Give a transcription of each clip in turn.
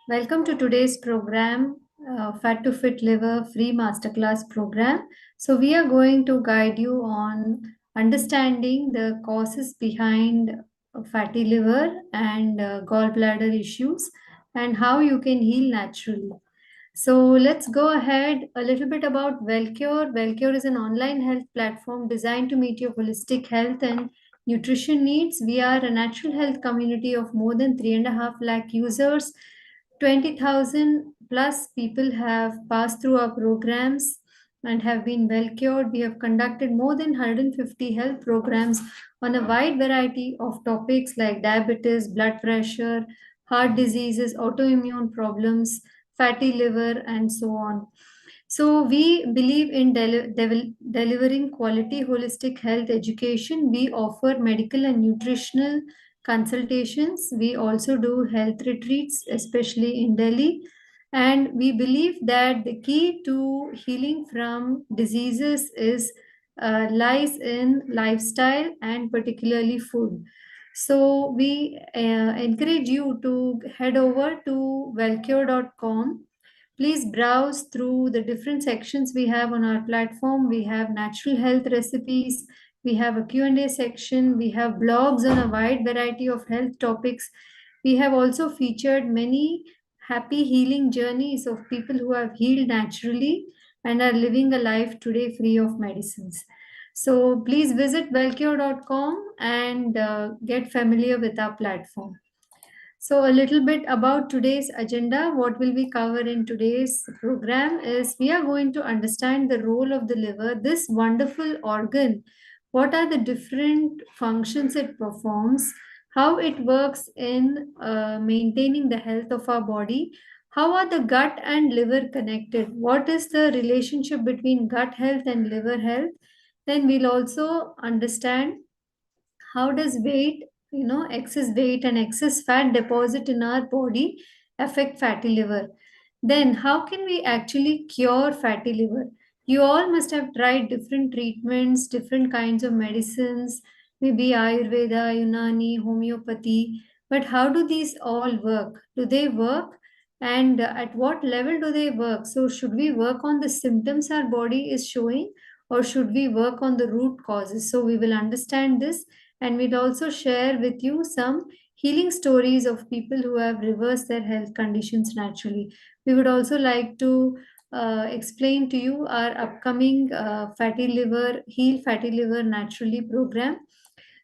Welcome to today's program, Fat to Fit Liver free masterclass program. So, we are going to guide you on understanding the causes behind fatty liver and gallbladder issues and how you can heal naturally. So, let's go ahead a little bit about WellCure. WellCure is an online health platform designed to meet your holistic health and nutrition needs. We are a natural health community of more than 3.5 lakh users. 20,000 plus people have passed through our programs and have been well cured. We have conducted more than 150 health programs on a wide variety of topics like diabetes, blood pressure, heart diseases, autoimmune problems, fatty liver, and so on. So, we believe in delivering quality holistic health education. We offer medical and nutritional consultations. We also do health retreats, especially in Delhi. And we believe that the key to healing from diseases is lies in lifestyle and particularly food. So we encourage you to head over to wellcure.com. Please browse through the different sections we have on our platform. We have natural health recipes, we have a Q&A section, we have blogs on a wide variety of health topics. We have also featured many happy healing journeys of people who have healed naturally and are living a life today free of medicines. So please visit wellcure.com and get familiar with our platform. So, a little bit about today's agenda. What will we cover in today's program is we are going to understand the role of the liver, this wonderful organ. What are the different functions it performs? How it works in maintaining the health of our body? How are the gut and liver connected? What is the relationship between gut health and liver health? Then we'll also understand how does weight, excess weight and excess fat deposit in our body affect fatty liver. Then how can we actually cure fatty liver? You all must have tried different treatments, different kinds of medicines, maybe ayurveda, unani, homeopathy, but how do these all work? Do they work? And at what level do they work? So should we work on the symptoms our body is showing, or should we work on the root causes? So we will understand this, and we'll also share with you some healing stories of people who have reversed their health conditions naturally. We would also like to explain to you our upcoming fatty liver, Heal Fatty Liver Naturally program.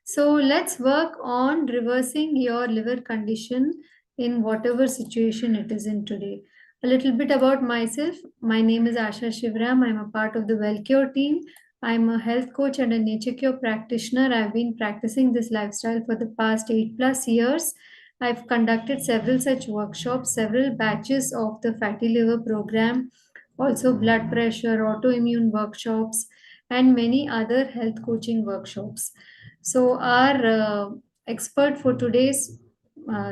So let's work on reversing your liver condition in whatever situation it is in today. A little bit about myself. My name is Asha Shivram. I'm a part of the WellCure team. I'm a health coach and a nature cure practitioner. I've been practicing this lifestyle for the past 8+ years. I've conducted several such workshops, several batches of the fatty liver program, also blood pressure, autoimmune workshops, and many other health coaching workshops. So, our expert for today's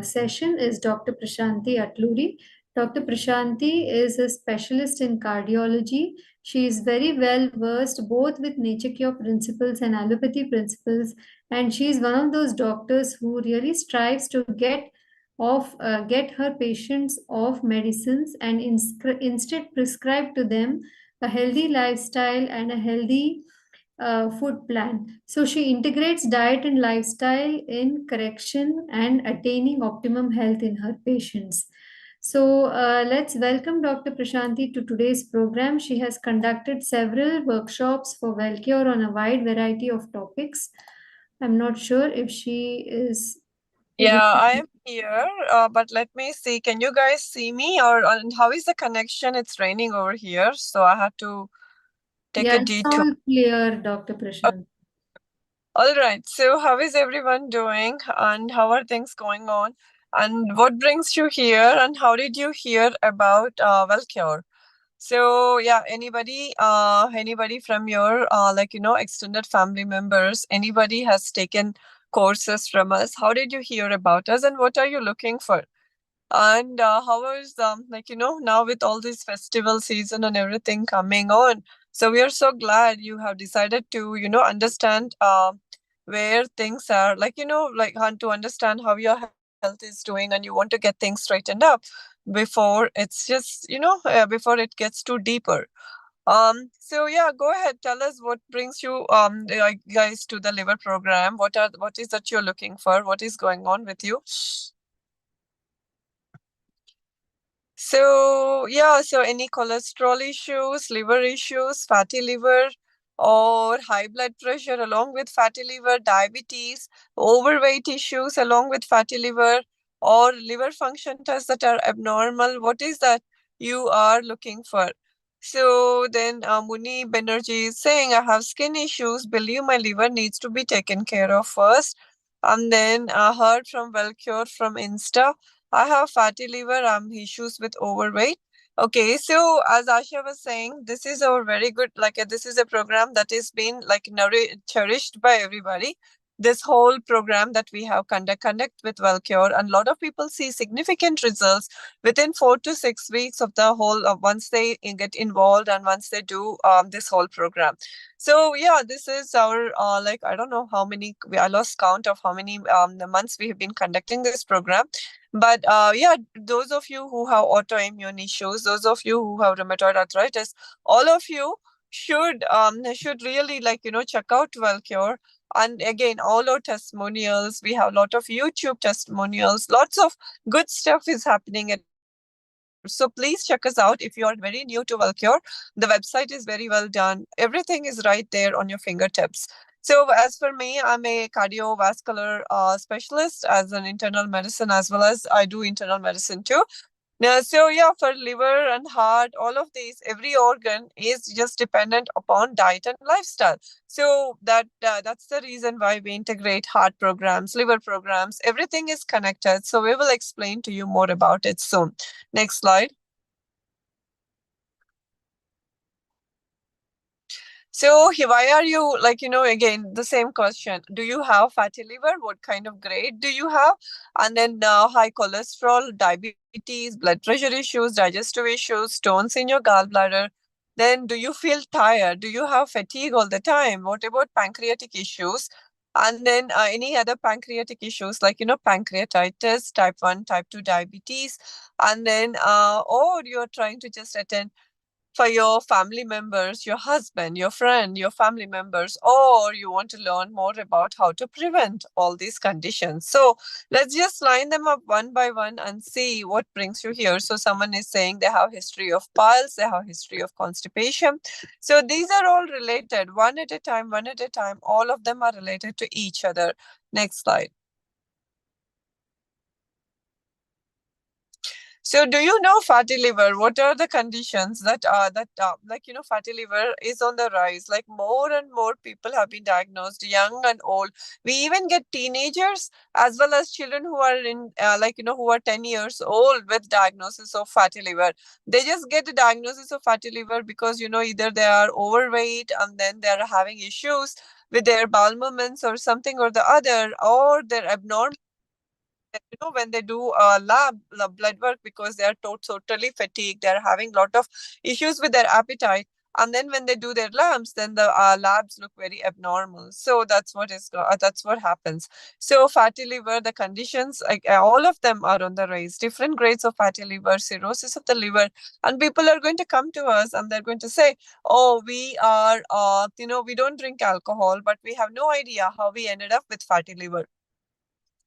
session is Dr. Prashanti Atluri. Dr. Prashanti is a specialist in cardiology. She is very well versed both with nature cure principles and allopathy principles, and she is one of those doctors who really strives to get her patients off medicines and instead prescribe to them a healthy lifestyle and a healthy food plan. So she integrates diet and lifestyle in correction and attaining optimum health in her patients. So let's welcome Dr. Prashanti to today's program. She has conducted several workshops for WellCure on a wide variety of topics. I'm not sure if she is able Yeah, I to. am here, but let me see. Can you guys see me, or and how is the connection? It's raining over here, so I had to take Yeah, a it's detour. all clear, Dr. Prashanti. All right. So, how is everyone doing, and how are things going on, and what brings you here, and how did you hear about WellCure? So, yeah, anybody from your extended family members, anybody has taken courses from us? How did you hear about us, and what are you looking for? And how is now with all this festival season and everything coming on, so we are so glad you have decided to understand where things are, to understand how your health health is doing and you want to get things straightened up before it's just, before it gets too deeper. So yeah, go ahead. Tell us what brings you guys to the liver program. What is that you're looking for? What is going on with you? So yeah, so any cholesterol issues, liver issues, fatty liver, or high blood pressure along with fatty liver, diabetes, overweight issues along with fatty liver, or liver function tests that are abnormal. What is that you are looking for? So then Muni Banerjee is saying, I have skin issues, believe my liver needs to be taken care of first. And then heard from Wellcure from Insta, I have fatty liver, issues with overweight. Okay, so as Asha was saying, this is our very good, this is a program that is being cherished by everybody. This whole program that we have connect with WellCure, and a lot of people see significant results within 4 to 6 weeks of the whole, once they get involved and once they do this whole program. So yeah, this is our I don't know how many, I lost count of how many the months we have been conducting this program. But yeah, those of you who have autoimmune issues, those of you who have rheumatoid arthritis, all of you should really check out WellCure. And again, all our testimonials, we have a lot of YouTube testimonials, lots of good stuff is happening at WellCure. So please check us out if you are very new to WellCure. The website is very well done. Everything is right there on your fingertips. So as for me, I'm a cardiovascular specialist as an internal medicine, as well as I do internal medicine too. Now, so yeah, for liver and heart, all of these, every organ is just dependent upon diet and lifestyle. So that's the reason why we integrate heart programs, liver programs. Everything is connected. So we will explain to you more about it soon. Next slide. So why are you again the same question? Do you have fatty liver? What kind of grade do you have? And then high cholesterol, diabetes, blood pressure issues, digestive issues, stones in your gallbladder. Then do you feel tired? Do you have fatigue all the time? What about pancreatic issues? And then any other pancreatic issues like pancreatitis, type 1, type 2 diabetes, and then or you're trying to just attend for your family members, your husband, your friend, your family members, or you want to learn more about how to prevent all these conditions. So let's just line them up one by one and see what brings you here. So someone is saying they have history of piles, they have history of constipation. So these are all related, one at a time, one at a time. All of them are related to each other. Next slide. So, do you know fatty liver? What are the conditions that fatty liver is on the rise? Like more and more people have been diagnosed, young and old. We even get teenagers as well as children who are in who are 10 years old with diagnosis of fatty liver. They just get a diagnosis of fatty liver because either they are overweight and then they are having issues with their bowel movements or something or the other, or they're abnormal when they do lab blood work because they are totally fatigued, they're having a lot of issues with their appetite, and then when they do their labs, then the labs look very abnormal. So that's what happens. So fatty liver, the conditions, all of them are on the rise, different grades of fatty liver, cirrhosis of the liver. And people are going to come to us and they're going to say, oh, we are we don't drink alcohol, but we have no idea how we ended up with fatty liver.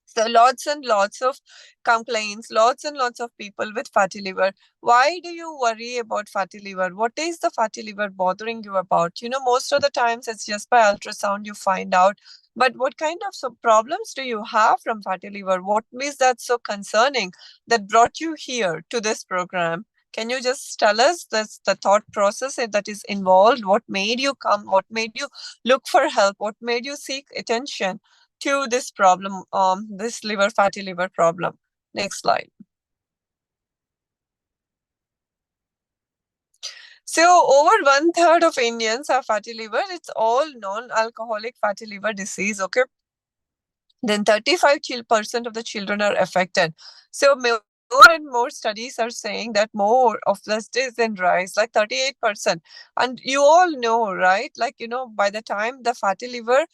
So lots and lots of complaints, lots and lots of people with fatty liver. Why do you worry about fatty liver? What is the fatty liver bothering you about? Most of the times it's just by ultrasound you find out. But what kind of problems do you have from fatty liver? What is that so concerning that brought you here to this program? Can you just tell us the thought process that is involved? What made you come? What made you look for help? What made you seek attention to this problem, this fatty liver problem? Next slide. So over 1/3 of Indians have fatty liver. It's all non-alcoholic fatty liver disease. Okay. Then 35% of the children are affected. So more and more studies are saying that more of this is in rise, like 38%. And you all know, right? By the time the fatty liver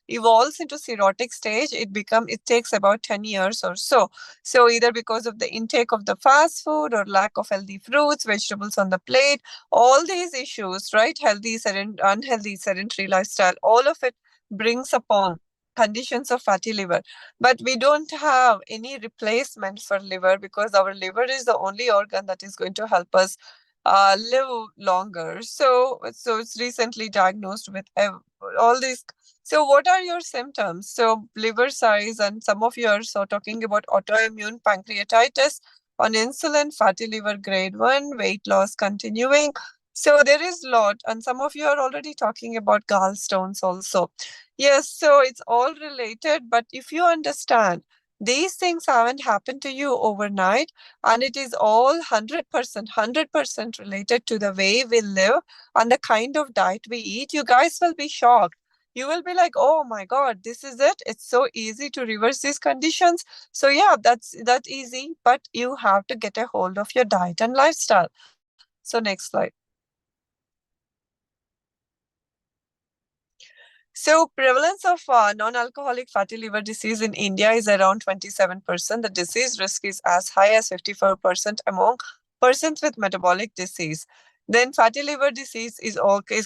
evolves into cirrhotic stage, it takes about 10 years or so. So either because of the intake of the fast food or lack of healthy fruits, vegetables on the plate, all these issues, right? Unhealthy sedentary lifestyle, all of it brings upon conditions of fatty liver. But we don't have any replacement for liver, because our liver is the only organ that is going to help us live longer. So it's recently diagnosed with all these. So what are your symptoms? So liver size, and some of you are so talking about autoimmune pancreatitis, on insulin, fatty liver grade 1, weight loss continuing. So there is a lot, and some of you are already talking about gallstones also. Yes, so it's all related, but if you understand, these things haven't happened to you overnight, and it is all 100% related to the way we live and the kind of diet we eat. You guys will be shocked. You will be like, oh my God, this is it. It's so easy to reverse these conditions. So yeah, that's easy, but you have to get a hold of your diet and lifestyle. So next slide. So prevalence of non-alcoholic fatty liver disease in India is around 27%. The disease risk is as high as 54% among persons with metabolic disease. Then fatty liver disease is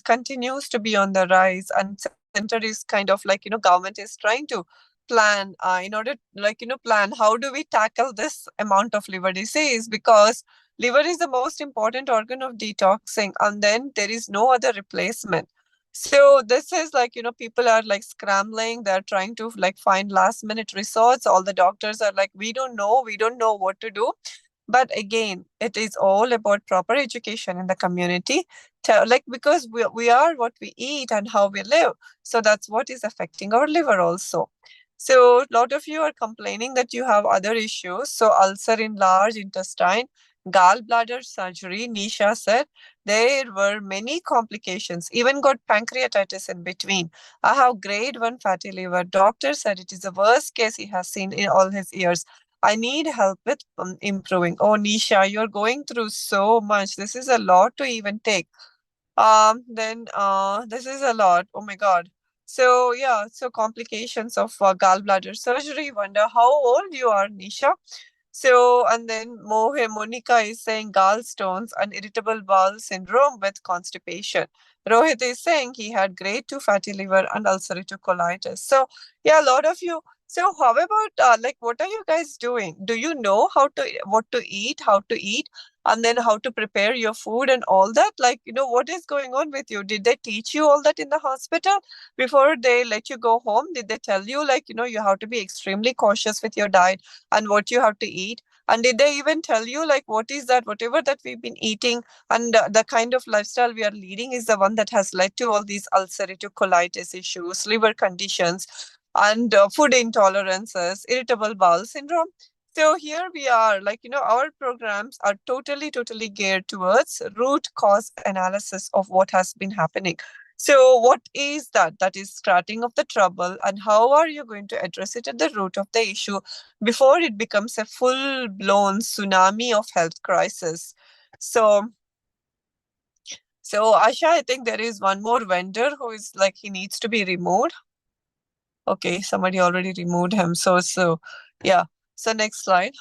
continues to be on the rise, and center is kind of like, government is trying to plan in order, like, plan how do we tackle this amount of liver disease, because liver is the most important organ of detoxing, and then there is no other replacement. So this is like, people are like scrambling. They're trying to like find last minute resorts. All the doctors are like, we don't know what to do. But again, it is all about proper education in the community. Like, because we are what we eat and how we live. So that's what is affecting our liver also. So a lot of you are complaining that you have other issues. So ulcer in large intestine, gallbladder surgery, Nisha said. There were many complications, even got pancreatitis in between. I have grade 1 fatty liver. Doctor said it is the worst case he has seen in all his years. I need help with improving. Oh, Nisha, you're going through so much. This is a lot to even take. Then this is a lot. Oh my God. So yeah, so complications of gallbladder surgery. Wonder how old you are, Nisha. So, and then Monica is saying gallstones and irritable bowel syndrome with constipation. Rohit is saying he had grade 2 fatty liver and ulcerative colitis. So, yeah, a lot of you. So, how about like, what are you guys doing? Do you know what to eat, how to eat, and then how to prepare your food and all that? Like, what is going on with you? Did they teach you all that in the hospital before they let you go home? Did they tell you, like, you have to be extremely cautious with your diet and what you have to eat? And did they even tell you, like, what is that, whatever that we've been eating and the kind of lifestyle we are leading is the one that has led to all these ulcerative colitis issues, liver conditions, and food intolerances, irritable bowel syndrome? So here we are, like, our programs are totally geared towards root cause analysis of what has been happening. So what is that? That is starting of the trouble, and how are you going to address it at the root of the issue before it becomes a full-blown tsunami of health crisis? So, so Asha, I think there is one more vendor who is like, he needs to be removed. Okay, somebody already removed him. So yeah. So next slide.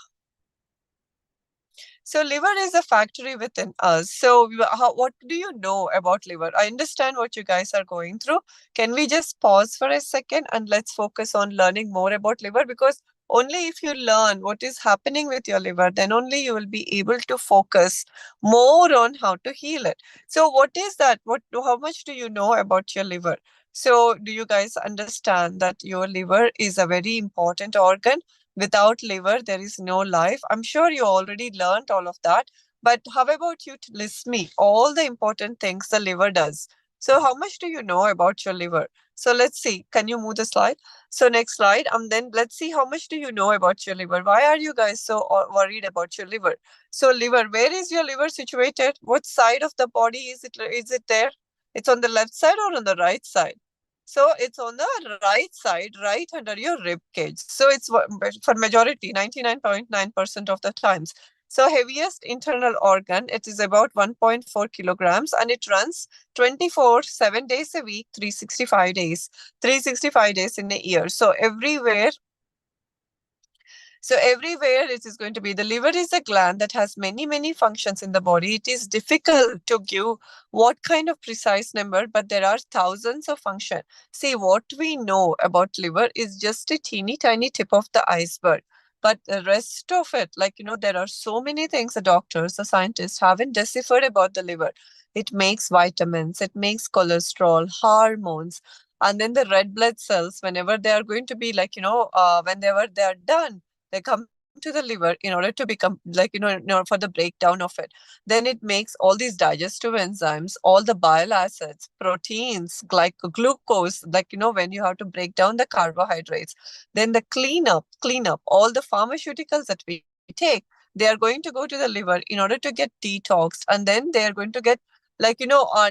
So liver is a factory within us. So what do you know about liver? I understand what you guys are going through. Can we just pause for a second and let's focus on learning more about liver? Because only if you learn what is happening with your liver, then only you will be able to focus more on how to heal it. So what is that? How much do you know about your liver? So do you guys understand that your liver is a very important organ? Without liver, there is no life. I'm sure you already learned all of that. But how about you to list me all the important things the liver does? So how much do you know about your liver? So let's see. Can you move the slide? So next slide. Then let's see how much do you know about your liver. Why are you guys so worried about your liver? So liver, where is your liver situated? What side of the body is it? Is it there? It's on the left side or on the right side? So it's on the right side, right under your rib cage. So it's for majority, 99.9% of the times. So heaviest internal organ, it is about 1.4 kilograms, and it runs 24, 7 days a week, 365 days in a year. So everywhere it is going to be. The liver is a gland that has many, many functions in the body. It is difficult to give what kind of precise number, but there are thousands of functions. See, what we know about liver is just a teeny tiny tip of the iceberg. But the rest of it, there are so many things the doctors, the scientists haven't deciphered about the liver. It makes vitamins, it makes cholesterol, hormones, and then the red blood cells, whenever they are going to be whenever they are done, they come to the liver in order to become for the breakdown of it. Then it makes all these digestive enzymes, all the bile acids, proteins, like glucose, when you have to break down the carbohydrates. Then the cleanup all the pharmaceuticals that we take, they are going to go to the liver in order to get detoxed, and then they are going to get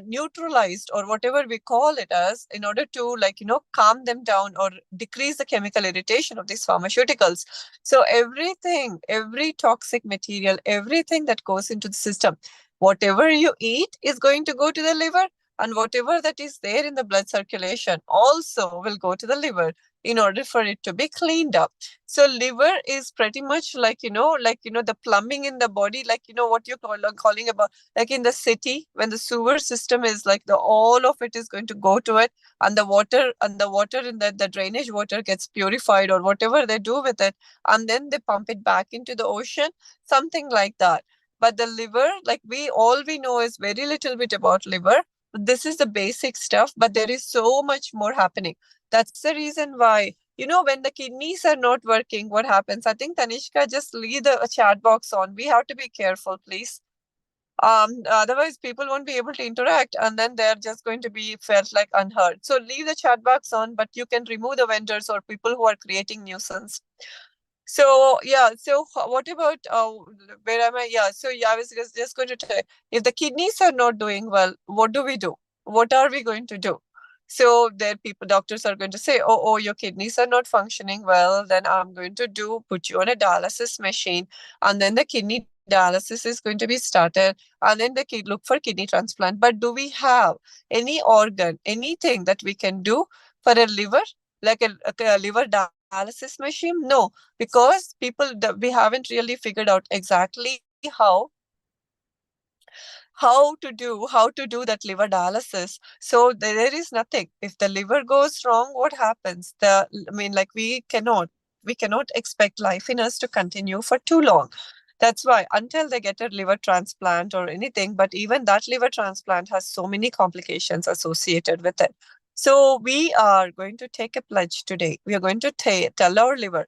neutralized, or whatever we call it as, in order to calm them down or decrease the chemical irritation of these pharmaceuticals. So everything, every toxic material, everything that goes into the system, whatever you eat is going to go to the liver, and whatever that is there in the blood circulation also will go to the liver in order for it to be cleaned up. So liver is pretty much the plumbing in the body, what you're calling about, like in the city, when the sewer system is all of it is going to go to it, and the water in the drainage water gets purified, or whatever they do with it, and then they pump it back into the ocean, something like that. But the liver, we know is very little bit about liver. This is the basic stuff, but there is so much more happening. That's the reason why, when the kidneys are not working, what happens? I think Tanishka, just leave the chat box on. We have to be careful, please. Otherwise people won't be able to interact, and then they're just going to be felt like unheard. So leave the chat box on, but you can remove the vendors or people who are creating nuisance. So yeah, so what about where am I? Yeah, so yeah, I was just going to tell, if the kidneys are not doing well, what do we do? What are we going to do? So there people, doctors are going to say, oh, your kidneys are not functioning well, then I'm going to put you on a dialysis machine, and then the kidney dialysis is going to be started, and then the kid look for kidney transplant. But do we have any organ, anything that we can do for a liver, like a liver dialysis machine? No, because we haven't really figured out exactly how to do that liver dialysis. So there is nothing. If the liver goes wrong, what happens? We cannot expect life in us to continue for too long. That's why, until they get a liver transplant or anything, but even that liver transplant has so many complications associated with it. So we are going to take a pledge today. We are going to tell our liver,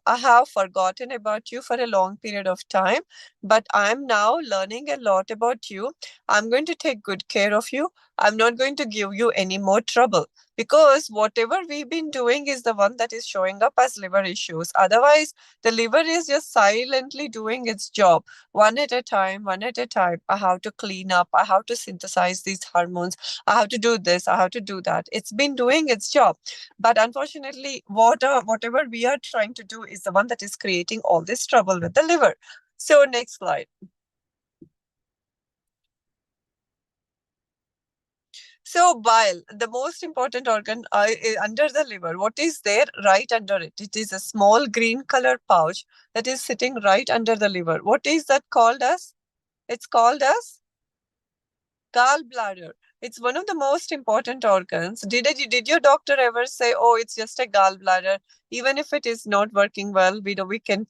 I have forgotten about you for a long period of time, but I'm now learning a lot about you. I'm going to take good care of you. I'm not going to give you any more trouble, because whatever we've been doing is the one that is showing up as liver issues. Otherwise, the liver is just silently doing its job, one at a time, one at a time. I have to clean up. I have to synthesize these hormones. I have to do this. I have to do that. It's been doing its job. But unfortunately, whatever we are trying to do is the one that is creating all this trouble with the liver. So next slide. So bile, the most important organ under the liver, what is there right under it? It is a small green color pouch that is sitting right under the liver. What is that called as? It's called as gallbladder. It's one of the most important organs. Did your doctor ever say, "Oh, it's just a gallbladder. Even if it is not working well, we can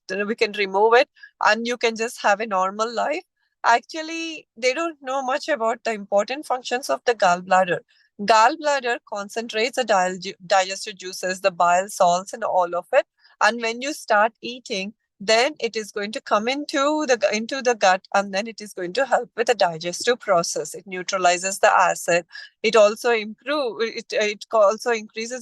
remove it, and you can just have a normal life"? Actually, they don't know much about the important functions of the gallbladder. Gallbladder concentrates the digestive juices, the bile salts, and all of it. And when you start eating, then it is going to come into the gut, and then it is going to help with the digestive process. It neutralizes the acid. It also increases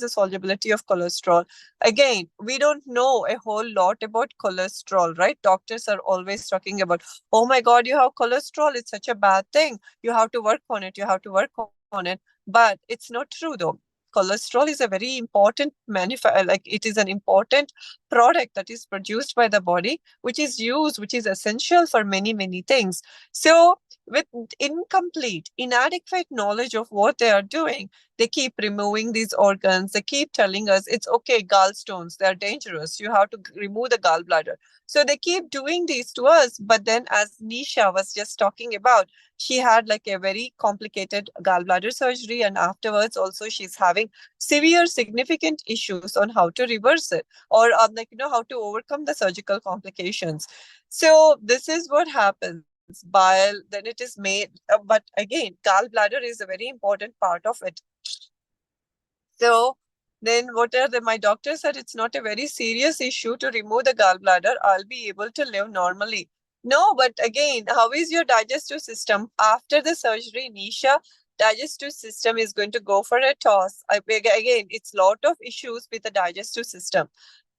the solubility of cholesterol. Again, we don't know a whole lot about cholesterol, right? Doctors are always talking about, oh my god, you have cholesterol, it's such a bad thing, you have to work on it, you have to work on it. But it's not true though. cholesterol is a very important like it is an important product that is produced by the body, which is used, which is essential for many, many things. So with incomplete, inadequate knowledge of what they are doing, they keep removing these organs. They keep telling us it's okay, gallstones, they're dangerous. You have to remove the gallbladder. So they keep doing these to us. But then, as Nisha was just talking about, she had like a very complicated gallbladder surgery, and afterwards also she's having severe significant issues on how to reverse it, or how to overcome the surgical complications. So this is what happens. Bile, then it is made, but again, gallbladder is a very important part of it. So then what are my doctor said it's not a very serious issue to remove the gallbladder. I'll be able to live normally. No, but again, how is your digestive system after the surgery, Nisha? Digestive system is going to go for a toss. Again, it's lot of issues with the digestive system.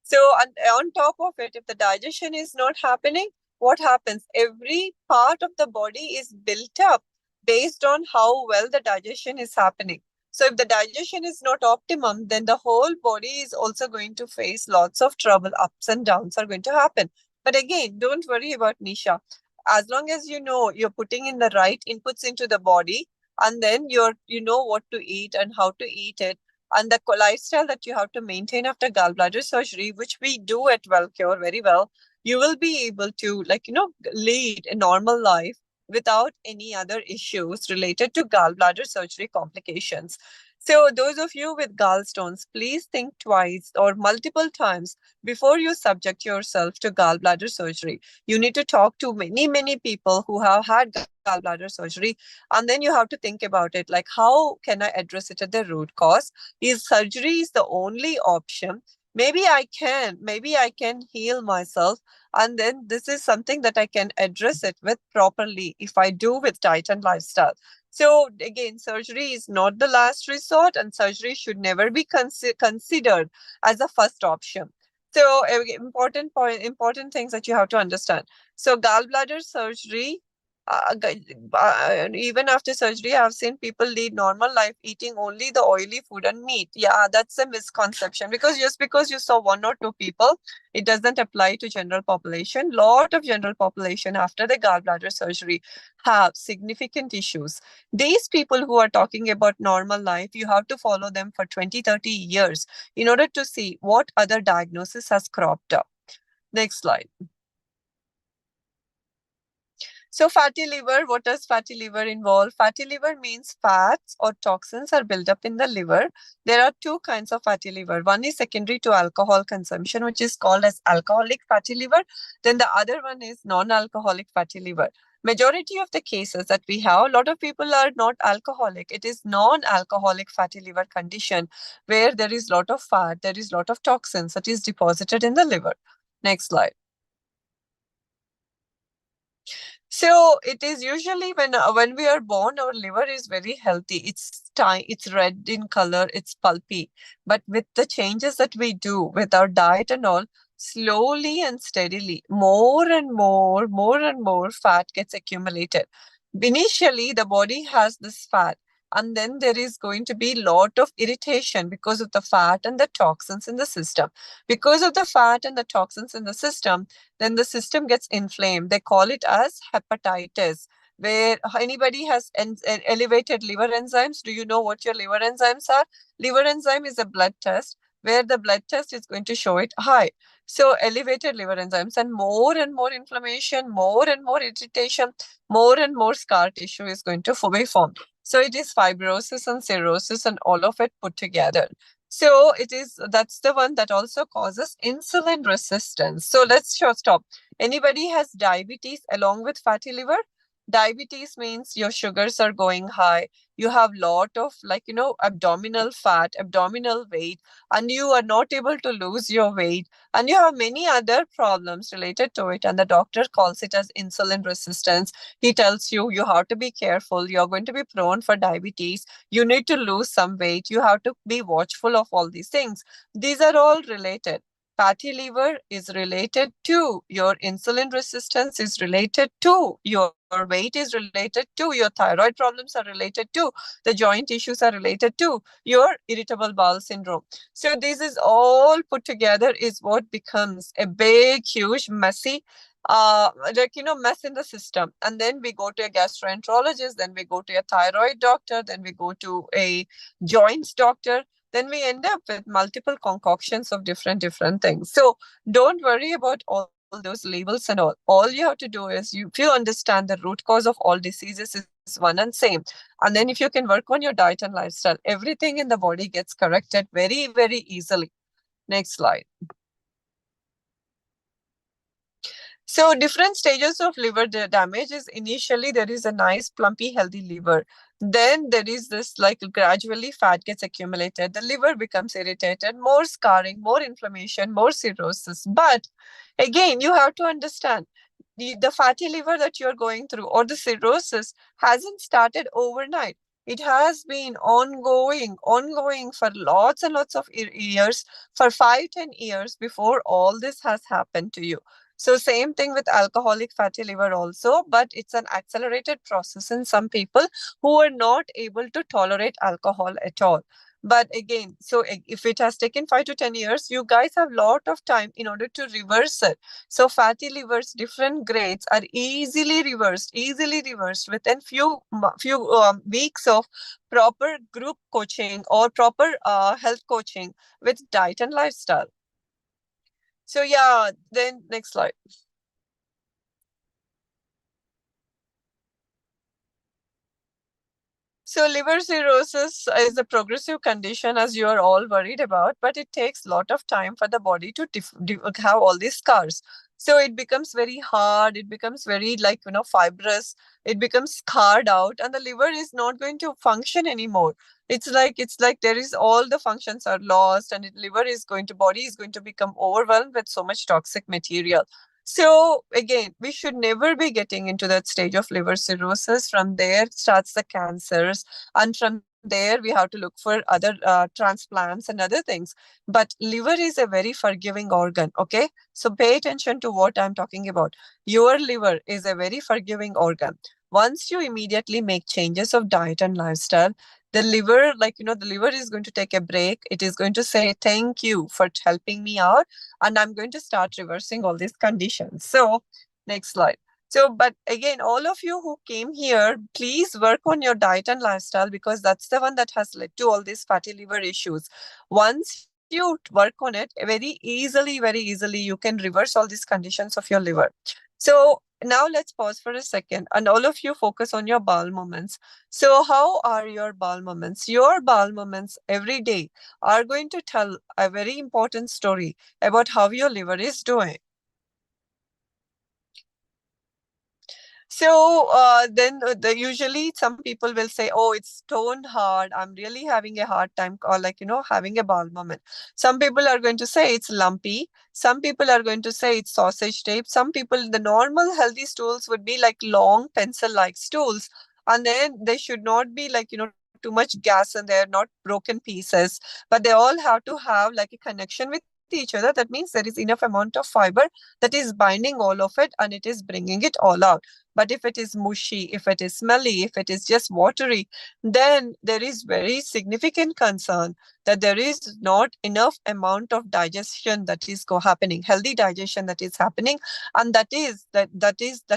So on top of it, if the digestion is not happening, what happens? Every part of the body is built up based on how well the digestion is happening. So if the digestion is not optimum, then the whole body is also going to face lots of trouble. Ups and downs are going to happen. But again, don't worry about Nisha. As long as you know you're putting in the right inputs into the body, and then you know what to eat and how to eat it, and the lifestyle that you have to maintain after gallbladder surgery, which we do at WellCure very well, you will be able to lead a normal life without any other issues related to gallbladder surgery complications. So those of you with gallstones, please think twice or multiple times before you subject yourself to gallbladder surgery. You need to talk to many, many people who have had gallbladder surgery, and then you have to think about it like, how can I address it at the root cause? Is surgery is the only option? Maybe I can heal myself, and then this is something that I can address it with properly if I do with diet and lifestyle. So again, surgery is not the last resort, and surgery should never be considered as a first option. So important things that you have to understand. So gallbladder surgery, even after surgery, I've seen people lead normal life eating only the oily food and meat. Yeah, that's a misconception, because just because you saw one or two people, it doesn't apply to general population. Lot of general population after the gallbladder surgery have significant issues. These people who are talking about normal life, you have to follow them for 20, 30 years in order to see what other diagnosis has cropped up. Next slide. So fatty liver, what does fatty liver involve? Fatty liver means fats or toxins are built up in the liver. There are two kinds of fatty liver. One is secondary to alcohol consumption, which is called as alcoholic fatty liver. Then the other one is non-alcoholic fatty liver. Majority of the cases that we have, a lot of people are not alcoholic. It is non-alcoholic fatty liver condition where there is lot of fat, there is lot of toxins that is deposited in the liver. Next slide. So it is usually when we are born, our liver is very healthy. It's red in color, it's pulpy. But with the changes that we do with our diet and all, slowly and steadily, more and more fat gets accumulated. Initially, the body has this fat, and then there is going to be lot of irritation because of the fat and the toxins in the system. Because of the fat and the toxins in the system, then the system gets inflamed. They call it as hepatitis, where anybody has elevated liver enzymes. Do you know what your liver enzymes are? Liver enzyme is a blood test where the blood test is going to show it high. So elevated liver enzymes and more inflammation, more and more irritation, more and more scar tissue is going to be formed. So it is fibrosis and cirrhosis and all of it put together. So that's the one that also causes insulin resistance. So let's stop. Anybody has diabetes along with fatty liver? Diabetes means your sugars are going high. You have lot of abdominal fat, abdominal weight, and you are not able to lose your weight. And you have many other problems related to it. And the doctor calls it as insulin resistance. He tells you have to be careful. You're going to be prone for diabetes. You need to lose some weight. You have to be watchful of all these things. These are all related. Fatty liver is related to your insulin resistance, is related to your your weight is related to, your thyroid problems are related to, the joint issues are related to, your irritable bowel syndrome. So this is all put together is what becomes a big, huge, messy mess in the system. And then we go to a gastroenterologist, then we go to a thyroid doctor, then we go to a joints doctor, then we end up with multiple concoctions of different things. So don't worry about all those labels and all you have to do is, if you understand the root cause of all diseases is one and same, and then if you can work on your diet and lifestyle, everything in the body gets corrected very easily. Next slide. So different stages of liver damage is, initially there is a nice plumpy healthy liver. Then there is this, like, gradually fat gets accumulated. The liver becomes irritated, more scarring, more inflammation, more cirrhosis. But again, you have to understand the fatty liver that you're going through, or the cirrhosis, hasn't started overnight. It has been ongoing for lots and lots of years, for 5-10 years before all this has happened to you. So same thing with alcoholic fatty liver also, but it's an accelerated process in some people who are not able to tolerate alcohol at all. But again, so if it has taken 5 to 10 years, you guys have a lot of time in order to reverse it. So fatty livers, different grades, are easily reversed within few weeks of proper group coaching or proper health coaching with diet and lifestyle. So yeah, then next slide. So liver cirrhosis is a progressive condition, as you are all worried about, but it takes a lot of time for the body to have all these scars. So it becomes very hard, it becomes very, like, fibrous, it becomes scarred out, and the liver is not going to function anymore. It's like there is, all the functions are lost, and body is going to become overwhelmed with so much toxic material. So again, we should never be getting into that stage of liver cirrhosis. From there starts the cancers, and from there we have to look for other transplants and other things. But liver is a very forgiving organ. Okay, so pay attention to what I'm talking about. Your liver is a very forgiving organ. Once you immediately make changes of diet and lifestyle, the liver, the liver is going to take a break. It is going to say thank you for helping me out, and I'm going to start reversing all these conditions. So next slide. So, but again, all of you who came here, please work on your diet and lifestyle, because that's the one that has led to all these fatty liver issues. Once you work on it, very easily, you can reverse all these conditions of your liver. So now let's pause for a second, and all of you focus on your bowel movements. So how are your bowel movements? Your bowel movements every day are going to tell a very important story about how your liver is doing. So usually some people will say, oh, it's stone hard, I'm really having a hard time, or having a bowel movement. Some people are going to say it's lumpy. Some people are going to say it's sausage shape. Some people, the normal healthy stools would be like long pencil-like stools. And then they should not be too much gas in there, not broken pieces. But they all have to have like a connection with each other. That means there is enough amount of fiber that is binding all of it, and it is bringing it all out. But if it is mushy, if it is smelly, if it is just watery, then there is very significant concern that there is not enough amount of digestion that is happening, healthy digestion that is happening, and that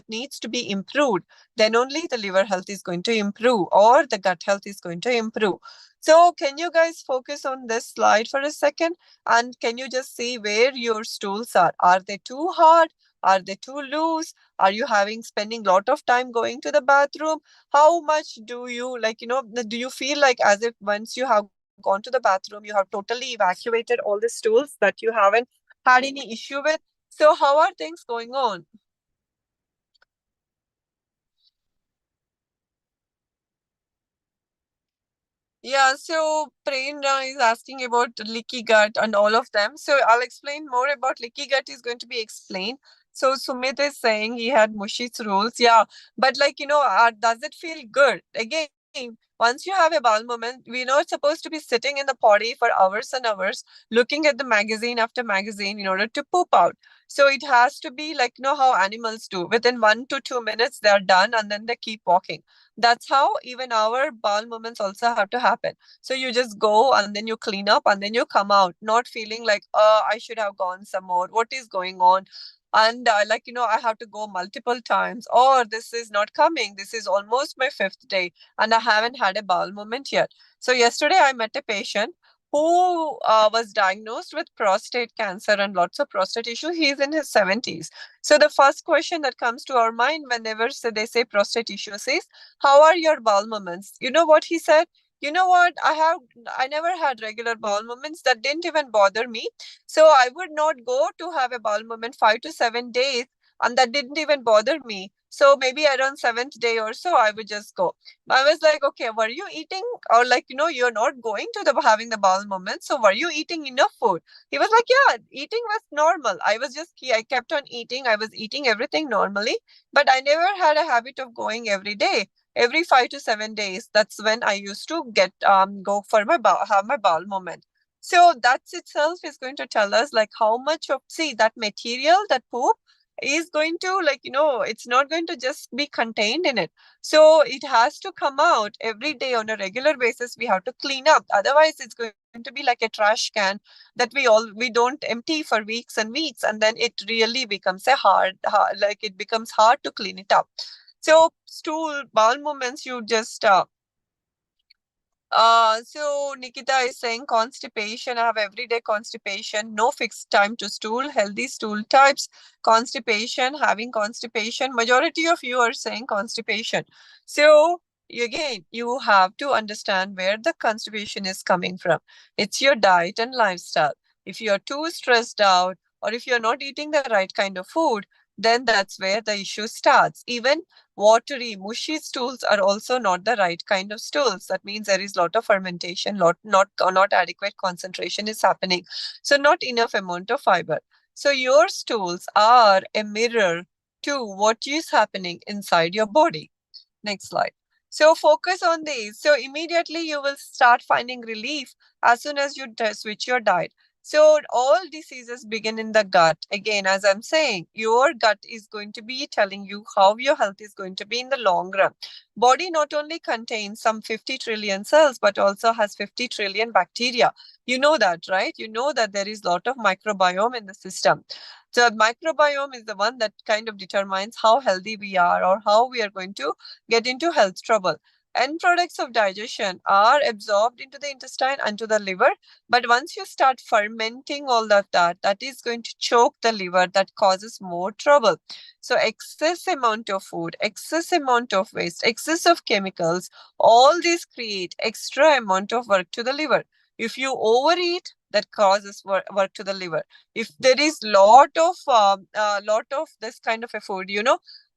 needs to be improved. Then only the liver health is going to improve, or the gut health is going to improve. So can you guys focus on this slide for a second? And can you just see where your stools are? Are they too hard? Are they too loose? Are you spending a lot of time going to the bathroom? How much do you do you feel like as if once you have gone to the bathroom, you have totally evacuated all the stools, that you haven't had any issue with? So how are things going on? Yeah, so Prerna is asking about leaky gut and all of them. So I'll explain more about leaky gut is going to be explained. So Sumit is saying he had mushy stools. Yeah, but does it feel good? Again, once you have a bowel movement, we're not supposed to be sitting in the potty for hours and hours looking at the magazine after magazine in order to poop out. So it has to be like, how animals do. Within 1 to 2 minutes, they're done and then they keep walking. That's how even our bowel movements also have to happen. So you just go and then you clean up and then you come out, not feeling like, I should have gone some more. What is going on? And I have to go multiple times, or this is not coming. This is almost my fifth day and I haven't had a bowel movement yet. So yesterday I met a patient who was diagnosed with prostate cancer and lots of prostate issues. He's in his 70s. So the first question that comes to our mind whenever they say prostate issues is, how are your bowel movements? You know what he said? You know what? I never had regular bowel movements that didn't even bother me. So I would not go to have a bowel movement 5 to 7 days, and that didn't even bother me. So maybe around seventh day or so, I would just go. I was like, okay, were you eating, or you're not going to the having the bowel movement, so were you eating enough food? He was like, yeah, eating was normal. I kept on eating. I was eating everything normally, but I never had a habit of going every day. Every 5 to 7 days, that's when I used to get go for have my bowel movement. So that itself is going to tell us like how much of, see, that material, that poop is going to it's not going to just be contained in it. So it has to come out every day on a regular basis. We have to clean up. Otherwise, it's going to be like a trash can that we don't empty for weeks and weeks, and then it really becomes like it becomes hard to clean it up. So stool bowel movements, you just so Nikita is saying constipation. I have everyday constipation, no fixed time to stool, healthy stool types, constipation, having constipation. Majority of you are saying constipation. So again, you have to understand where the constipation is coming from. It's your diet and lifestyle. If you're too stressed out, or if you're not eating the right kind of food, then that's where the issue starts. Even watery, mushy stools are also not the right kind of stools. That means there is lot of fermentation, not adequate concentration is happening. So not enough amount of fiber. So your stools are a mirror to what is happening inside your body. Next slide. So focus on these. So immediately you will start finding relief as soon as you switch your diet. So all diseases begin in the gut. Again, as I'm saying, your gut is going to be telling you how your health is going to be in the long run. Body not only contains some 50 trillion cells, but also has 50 trillion bacteria. You know that, right? You know that there is a lot of microbiome in the system. So microbiome is the one that kind of determines how healthy we are or how we are going to get into health trouble. End products of digestion are absorbed into the intestine and to the liver. But once you start fermenting all of that, that is going to choke the liver, that causes more trouble. So excess amount of food, excess amount of waste, excess of chemicals, all these create extra amount of work to the liver. If you overeat, that causes work to the liver. If there is lot of this kind of a food,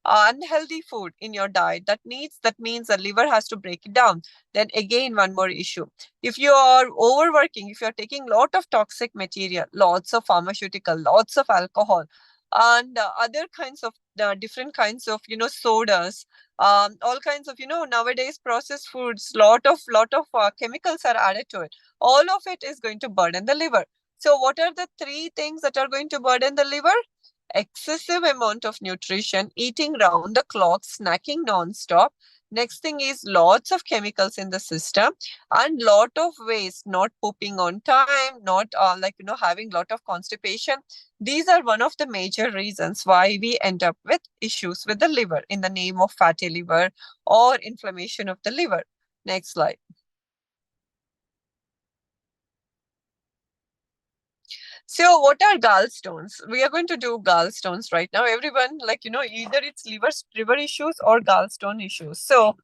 unhealthy food in your diet, that means the liver has to break it down. Then again, one more issue. If you are overworking, if you are taking lot of toxic material, lots of pharmaceutical, lots of alcohol, and other kinds of different kinds of sodas, all kinds of nowadays processed foods, lot of chemicals are added to it. All of it is going to burden the liver. So what are the three things that are going to burden the liver? Excessive amount of nutrition, eating round the clock, snacking non-stop. Next thing is lots of chemicals in the system and lot of waste, not pooping on time, not having lot of constipation. These are one of the major reasons why we end up with issues with the liver in the name of fatty liver or inflammation of the liver. Next slide. So what are gallstones? We are going to do gallstones right now. Everyone, either it's liver issues or gallstone issues. So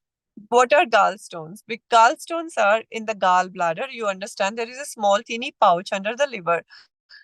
what are gallstones? Gallstones are in the gallbladder. You understand there is a small teeny pouch under the liver.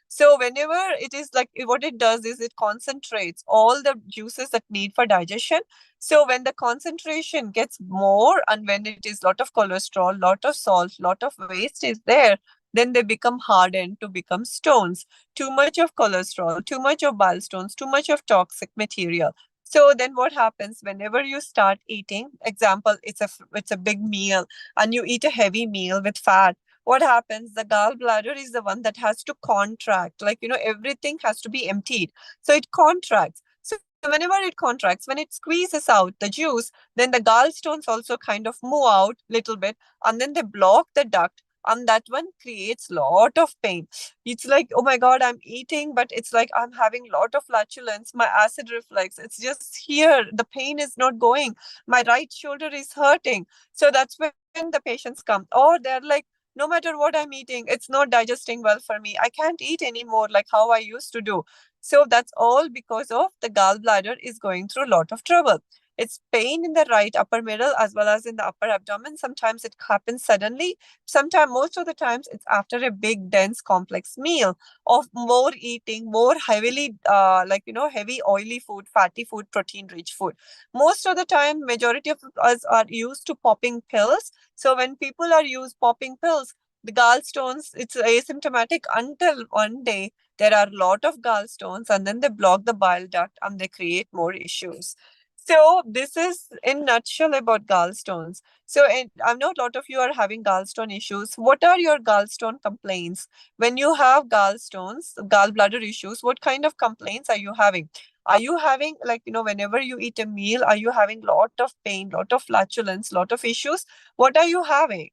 So whenever it is like, what it does is it concentrates all the juices that need for digestion. So when the concentration gets more and when it is lot of cholesterol, lot of salt, lot of waste is there, then they become hardened to become stones. Too much of cholesterol, too much of bile stones, too much of toxic material. So then what happens whenever you start eating, example, it's a big meal and you eat a heavy meal with fat, what happens, the gallbladder is the one that has to contract, like, everything has to be emptied. So it contracts. So whenever it contracts, when it squeezes out the juice, then the gallstones also kind of move out little bit, and then they block the duct, and that one creates lot of pain. It's like, oh my god, I'm eating, but it's like I'm having lot of flatulence, my acid reflux, it's just here, the pain is not going, my right shoulder is hurting. So that's when the patients come, or they're like, no matter what I'm eating, it's not digesting well for me, I can't eat anymore like how I used to do. So that's all because of the gallbladder is going through a lot of trouble. It's pain in the right upper middle as well as in the upper abdomen. Sometimes it happens suddenly. Sometimes, most of the times, it's after a big, dense, complex meal of more eating, more heavily, heavy, oily food, fatty food, protein-rich food. Most of the time, majority of us are used to popping pills. So when people are used popping pills, the gallstones, it's asymptomatic until one day there are a lot of gallstones and then they block the bile duct and they create more issues. So this is in nutshell about gallstones. So I know a lot of you are having gallstone issues. What are your gallstone complaints? When you have gallstones, gallbladder issues, what kind of complaints are you having? Are you having, like, whenever you eat a meal, are you having lot of pain, lot of flatulence, lot of issues? What are you having?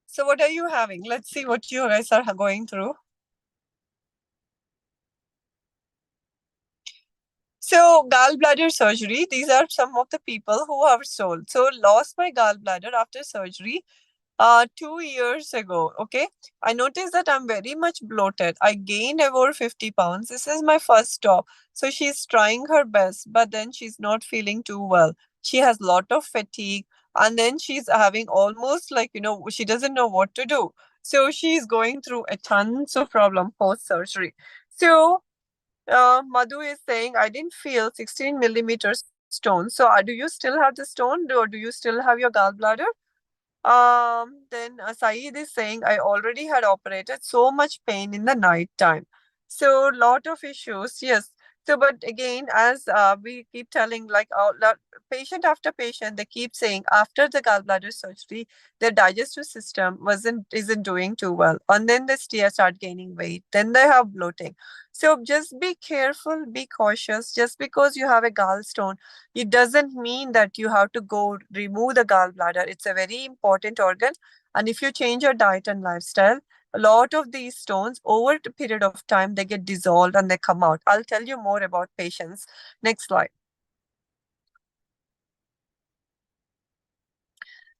So what are you having? Let's see what you guys are going through. So gallbladder surgery, these are some of the people who have told. So lost my gallbladder after surgery 2 years ago. Okay. I noticed that I'm very much bloated. I gained over 50 pounds. This is my first stop. So she's trying her best, but then she's not feeling too well. She has lot of fatigue, and then she's having almost like, she doesn't know what to do. So she's going through a tons of problem post surgery. So Madhu is saying, I didn't feel 16 millimeters stone. So do you still have the stone, or do you still have your gallbladder? Then Saeed is saying, I already had operated, so much pain in the night time. So lot of issues, yes. So, but again, as we keep telling, like patient after patient, they keep saying after the gallbladder surgery, their digestive system isn't doing too well, and then they start gaining weight. Then they have bloating. So just be careful, be cautious. Just because you have a gallstone, it doesn't mean that you have to go remove the gallbladder. It's a very important organ. And if you change your diet and lifestyle, a lot of these stones over the period of time, they get dissolved and they come out. I'll tell you more about patients. Next slide.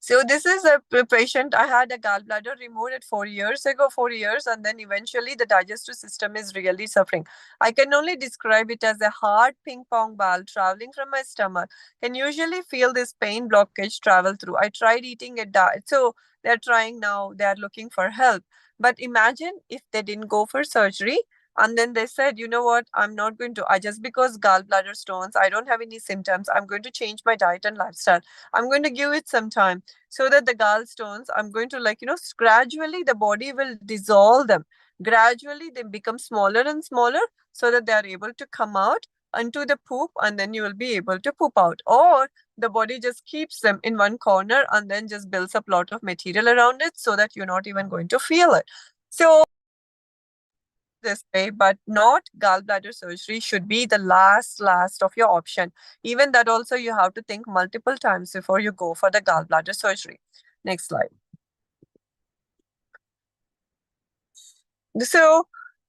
So this is a patient. I had a gallbladder removed at 4 years ago, 4 years, and then eventually the digestive system is really suffering. I can only describe it as a hard ping pong ball traveling from my stomach. Can usually feel this pain blockage travel through. I tried eating a diet. So they're trying now, they're looking for help. But imagine if they didn't go for surgery. And then they said, you know what, I'm not going to, I just because gallbladder stones, I don't have any symptoms. I'm going to change my diet and lifestyle. I'm going to give it some time so that the gallstones, I'm going to, like, gradually the body will dissolve them. Gradually they become smaller and smaller so that they are able to come out into the poop, and then you will be able to poop out. Or the body just keeps them in one corner and then just builds up a lot of material around it so that you're not even going to feel it. So this way, but not gallbladder surgery should be the last of your option. Even that also you have to think multiple times before you go for the gallbladder surgery. Next slide. So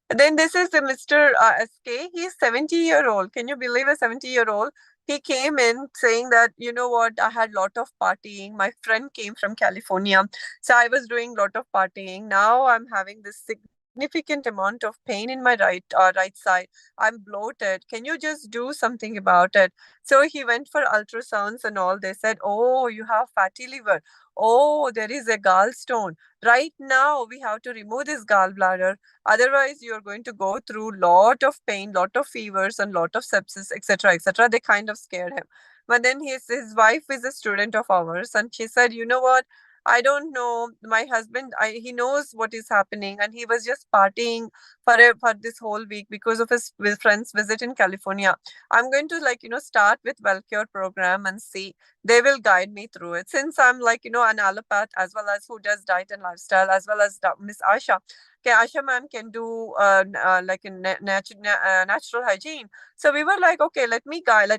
then this is the Mr. SK. He's 70-year-old. Can you believe a 70-year-old? He came in saying that, you know what, I had lot of partying. My friend came from California. So I was doing lot of partying. Now I'm having this significant amount of pain in my right side. I'm bloated. Can you just do something about it? So he went for ultrasounds and all. They said, oh, you have fatty liver. Oh, there is a gallstone. Right now, we have to remove this gallbladder. Otherwise, you're going to go through lot of pain, lot of fevers, and lot of sepsis, etc., etc. They kind of scared him. But then his wife is a student of ours, and she said, you know what? I don't know. My husband, he knows what is happening, and he was just partying for this whole week because of his friend's visit in California. I'm going to, like, start with WellCure program and see. They will guide me through it. Since I'm, like, an allopath, as well as who does diet and lifestyle, as well as Miss Asha. Okay, Asha ma'am can do like a natural hygiene. So we were like, okay, let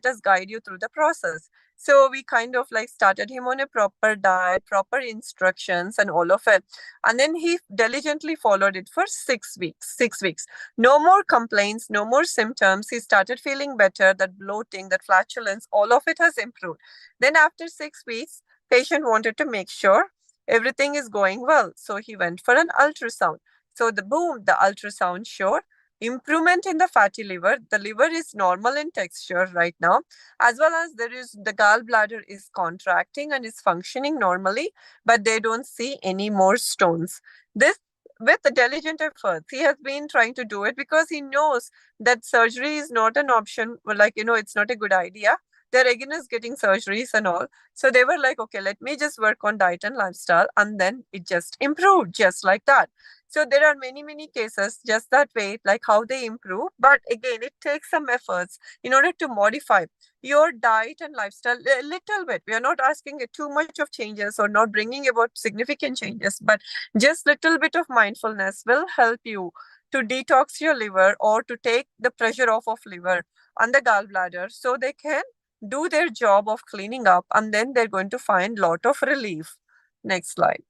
us guide you through the process. So we kind of like started him on a proper diet, proper instructions, and all of it. And then he diligently followed it for 6 weeks. 6 weeks. No more complaints, no more symptoms. He started feeling better. That bloating, that flatulence, all of it has improved. Then after 6 weeks, patient wanted to make sure everything is going well. So he went for an ultrasound. So the ultrasound showed improvement in the fatty liver. The liver is normal in texture right now, as well as there is the gallbladder is contracting and is functioning normally, but they don't see any more stones. This, with the diligent efforts, he has been trying to do it because he knows that surgery is not an option. Like, it's not a good idea. They're against getting surgeries and all. So they were like, okay, let me just work on diet and lifestyle. And then it just improved just like that. So there are many, many cases just that way, like how they improve. But again, it takes some efforts in order to modify your diet and lifestyle a little bit. We are not asking too much of changes or not bringing about significant changes, but just little bit of mindfulness will help you to detox your liver or to take the pressure off of liver and the gallbladder so they can do their job of cleaning up, and then they're going to find lot of relief. Next slide.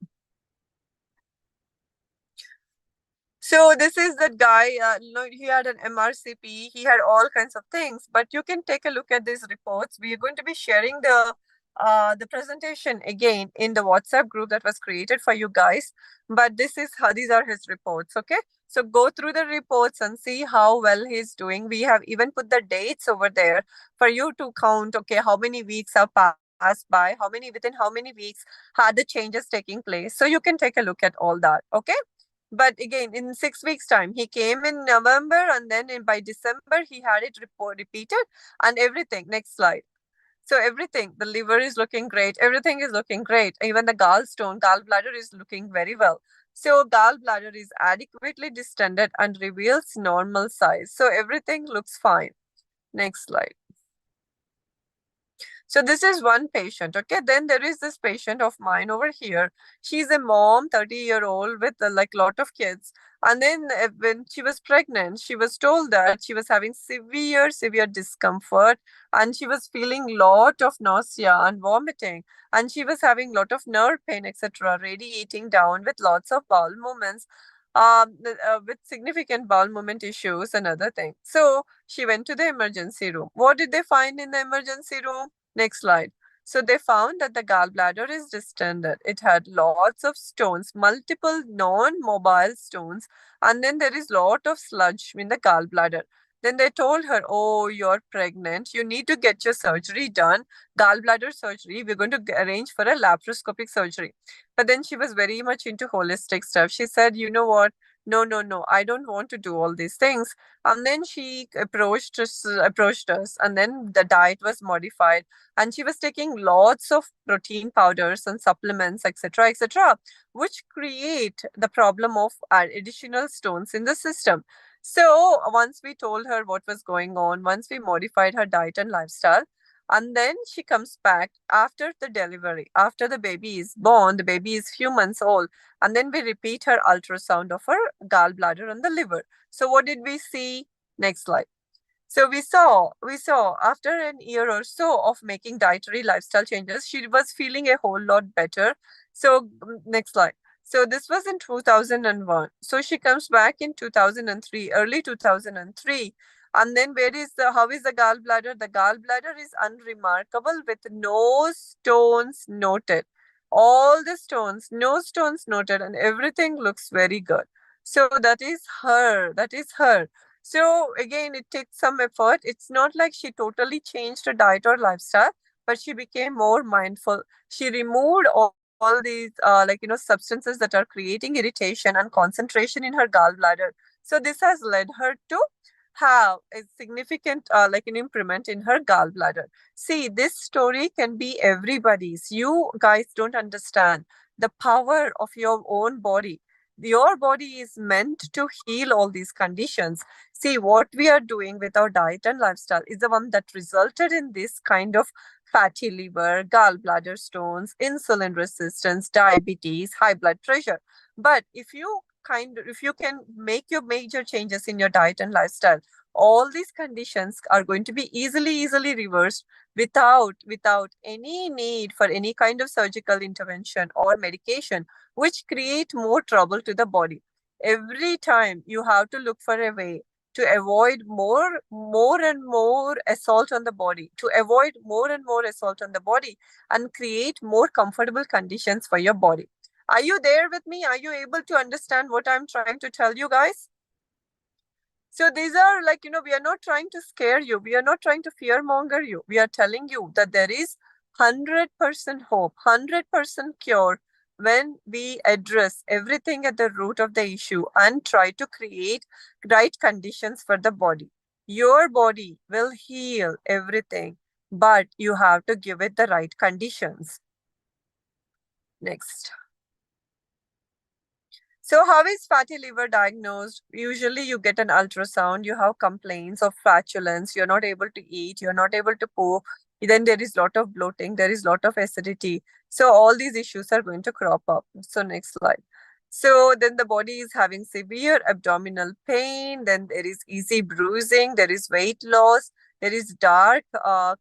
So this is that guy. He had an MRCP. He had all kinds of things. But you can take a look at these reports. We are going to be sharing the presentation again in the WhatsApp group that was created for you guys. But this is how these are his reports. Okay. So go through the reports and see how well he's doing. We have even put the dates over there for you to count. Okay, how many weeks have passed by? Within how many weeks had the changes taking place? So you can take a look at all that. Okay. But again, in 6 weeks' time, he came in November, and then by December, he had it repeated and everything. Next slide. So everything, the liver is looking great. Everything is looking great. Even the gallbladder is looking very well. So gallbladder is adequately distended and reveals normal size. So everything looks fine. Next slide. So this is one patient. Okay, then there is this patient of mine over here. She's a mom, 30-year-old with like lot of kids. And then when she was pregnant, she was told that she was having severe discomfort, and she was feeling lot of nausea and vomiting, and she was having lot of nerve pain, etc., radiating down with lots of bowel movements, with significant bowel movement issues and other things. So she went to the emergency room. What did they find in the emergency room? Next slide. So they found that the gallbladder is distended. It had lots of stones, multiple non-mobile stones, and then there is lot of sludge in the gallbladder. Then they told her, oh, you're pregnant. You need to get your surgery done, gallbladder surgery. We're going to arrange for a laparoscopic surgery. But then she was very much into holistic stuff. She said, you know what? No, no, no, I don't want to do all these things. And then she approached us, and then the diet was modified, and she was taking lots of protein powders and supplements, etc., etc., which create the problem of additional stones in the system. So once we told her what was going on, once we modified her diet and lifestyle, and then she comes back after the delivery, after the baby is born, the baby is few months old, and then we repeat her ultrasound of her gallbladder and the liver. So what did we see? Next slide. So we saw after an year or so of making dietary lifestyle changes, she was feeling a whole lot better. So next slide. So this was in 2001. So she comes back in 2003, early 2003. And then how is the gallbladder? The gallbladder is unremarkable with no stones noted. All the stones, no stones noted, and everything looks very good. So that is her. That is her. So again, it takes some effort. It's not like she totally changed her diet or lifestyle, but she became more mindful. She removed all these substances that are creating irritation and concentration in her gallbladder. So this has led her to have a significant an improvement in her gallbladder. See, this story can be everybody's. You guys don't understand. the power of your own body. Your body is meant to heal all these conditions. See, what we are doing with our diet and lifestyle is the one that resulted in this kind of fatty liver, gallbladder stones, insulin resistance, diabetes, high blood pressure. But if you can make your major changes in your diet and lifestyle, all these conditions are going to be easily reversed without any need for any kind of surgical intervention or medication, which create more trouble to the body. Every time you have to look for a way to avoid more and more assault on the body, to avoid more and more assault on the body, and create more comfortable conditions for your body. Are you there with me? Are you able to understand what I'm trying to tell you guys? So these are like, we are not trying to scare you. We are not trying to fearmonger you. We are telling you that there is 100% hope, 100% cure when we address everything at the root of the issue and try to create right conditions for the body. Your body will heal everything, but you have to give it the right conditions. Next. So how is fatty liver diagnosed? Usually you get an ultrasound, you have complaints of flatulence, you're not able to eat, you're not able to poo, then there is lot of bloating, there is lot of acidity. So all these issues are going to crop up. So next slide. So then the body is having severe abdominal pain, then there is easy bruising, there is weight loss, there is dark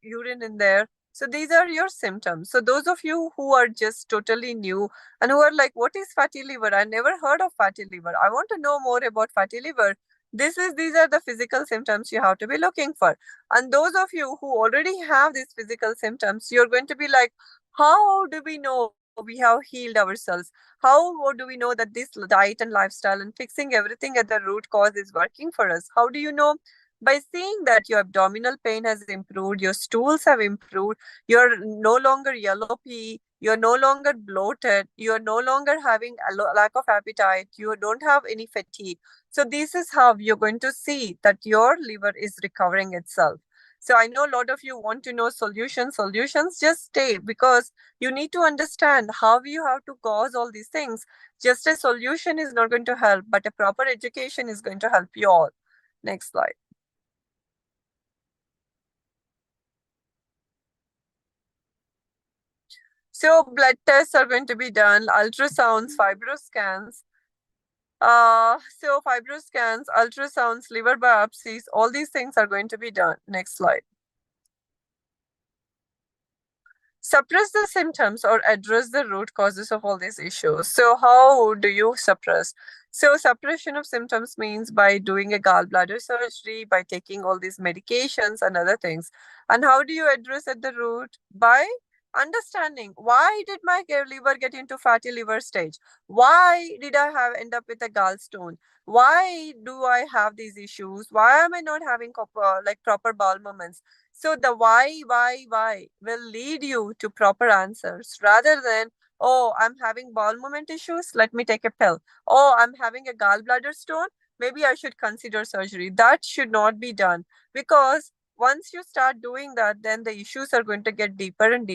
urine in there. So these are your symptoms. So those of you who are just totally new and who are like, what is fatty liver? I never heard of fatty liver. I want to know more about fatty liver. These are the physical symptoms you have to be looking for. And those of you who already have these physical symptoms, you're going to be like, how do we know we have healed ourselves? How do we know that this diet and lifestyle and fixing everything at the root cause is working for us? How do you know? By seeing that your abdominal pain has improved, your stools have improved, you're no longer yellow pee, you're no longer bloated, you're no longer having a lack of appetite, you don't have any fatigue. So this is how you're going to see that your liver is recovering itself. So I know a lot of you want to know solutions, just stay, because you need to understand how you have to cause all these things. Just a solution is not going to help, but a proper education is going to help you all. Next slide. So blood tests are going to be done, ultrasounds, fibroscans. So fibroscans, ultrasounds, liver biopsies, all these things are going to be done. Next slide. Suppress the symptoms or address the root causes of all these issues. So how do you suppress? So suppression of symptoms means by doing a gallbladder surgery, by taking all these medications and other things. And how do you address at the root? By understanding, why did my liver get into fatty liver stage? Why did I have end up with a gallstone? Why do I have these issues? Why am I not having proper bowel movements? So the why will lead you to proper answers rather than, oh, I'm having bowel movement issues, let me take a pill. Oh, I'm having a gallbladder stone, maybe I should consider surgery. That should not be done, because once you start doing that, then the issues are going to get deeper and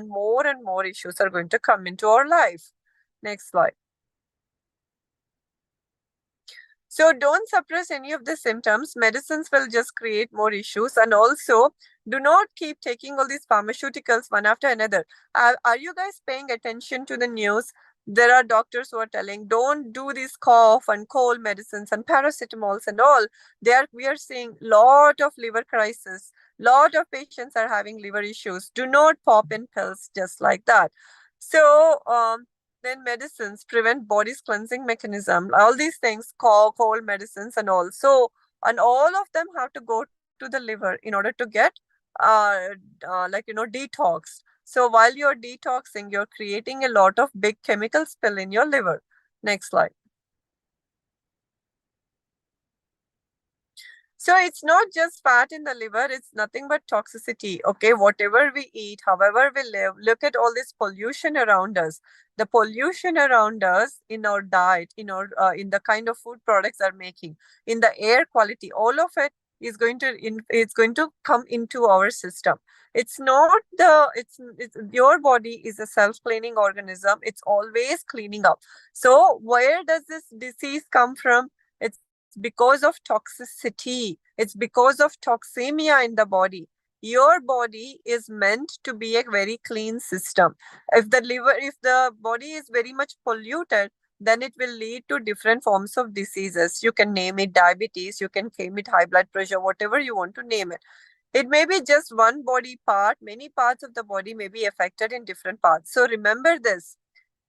more issues are going to come into our life. Next slide. So don't suppress any of the symptoms. Medicines will just create more issues. And also, do not keep taking all these pharmaceuticals one after another. Are you guys paying attention to the news? There are doctors who are telling, don't do these cough and cold medicines and paracetamols and all. We are seeing lot of liver crisis. Lot of patients are having liver issues. Do not pop in pills just like that. So, then medicines prevent body's cleansing mechanism. All these things, cold medicines and all. So, and all of them have to go to the liver in order to get detoxed. So while you're detoxing, you're creating a lot of big chemical spill in your liver. Next slide. So it's not just fat in the liver, it's nothing but toxicity. Okay, whatever we eat, however we live, look at all this pollution around us. The pollution around us in our diet, in the kind of food products are making, in the air quality, all of it it's going to come into our system. It's not the it's your body is a self-cleaning organism. It's always cleaning up. So where does this disease come from? It's because of toxicity. It's because of toxemia in the body. Your body is meant to be a very clean system. If the body is very much polluted, then it will lead to different forms of diseases. You can name it diabetes, you can name it high blood pressure, whatever you want to name it. It may be just one body part, many parts of the body may be affected in different parts. So remember this.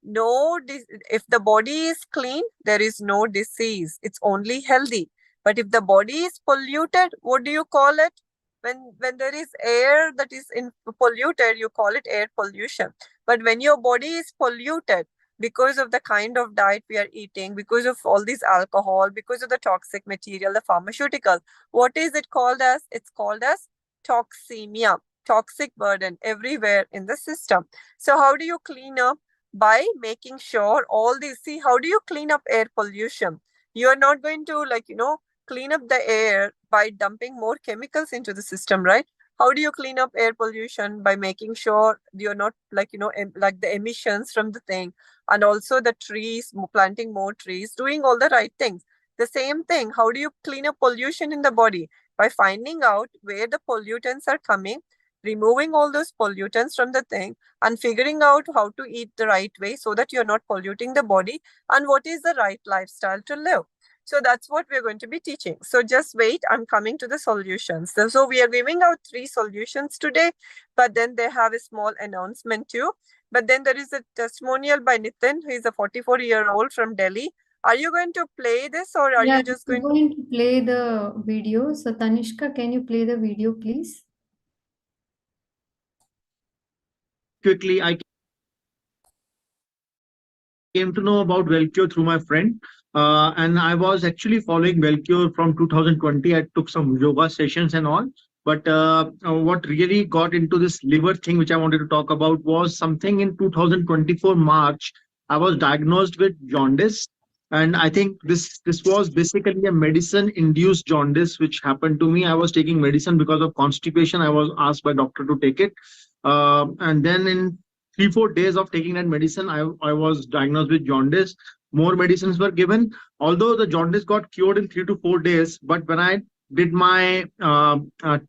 If the body is clean, there is no disease. It's only healthy. But if the body is polluted, what do you call it? When there is air that is polluted, you call it air pollution. But when your body is polluted because of the kind of diet we are eating, because of all this alcohol, because of the toxic material, the pharmaceutical, what is it called as? It's called as toxemia, toxic burden everywhere in the system. So how do you clean up? By making sure all these, see, how do you clean up air pollution? You are not going to, clean up the air by dumping more chemicals into the system, right? How do you clean up air pollution? By making sure you're not, like the emissions from the thing, and also the trees, planting more trees, doing all the right things. The same thing, how do you clean up pollution in the body? By finding out where the pollutants are coming, removing all those pollutants from the thing, and figuring out how to eat the right way so that you're not polluting the body, and what is the right lifestyle to live. So that's what we're going to be teaching. So just wait, I'm coming to the solutions. So we are giving out 3 solutions today, but then they have a small announcement too. But then there is a testimonial by Nitin, who is a 44-year-old from Delhi. Are you going to play this, or are Yeah, you just I'm going? going to play the video. So, Tanishka, can you play the video, please? Quickly, I came to know about Wellcure through my friend. And I was actually following Wellcure from 2020. I took some yoga sessions and all. But what really got into this liver thing, which I wanted to talk about, was something in 2024 March. I was diagnosed with jaundice, and I think this was basically a medicine-induced jaundice, which happened to me. I was taking medicine because of constipation. I was asked by doctor to take it, and then in 3 4 days of taking that medicine, I was diagnosed with jaundice. More medicines were given, although the jaundice got cured in 3 to 4 days. But when I did my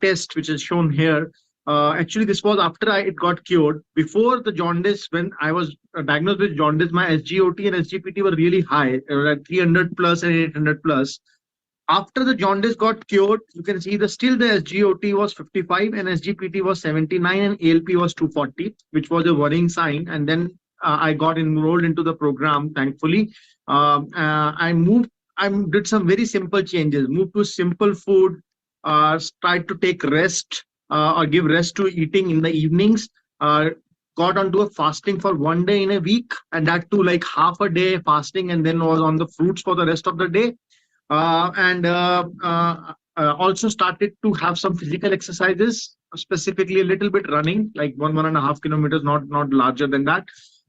test, which is shown here, actually this was after it got cured. Before the jaundice, when I was diagnosed with jaundice, my SGOT and SGPT were really high, at 300 plus and 800 plus. After the jaundice got cured, you can see the still the SGOT was 55 and SGPT was 79 and ALP was 240, which was a worrying sign. And then I got enrolled into the program, thankfully. I moved, I did some very simple changes, moved to simple food, tried to take rest or give rest to eating in the evenings, got onto a fasting for 1 day in a week, and that too like half a day fasting, and then was on the fruits for the rest of the day, and also started to have some physical exercises, specifically a little bit running, like 1.5 kilometers, not larger than that.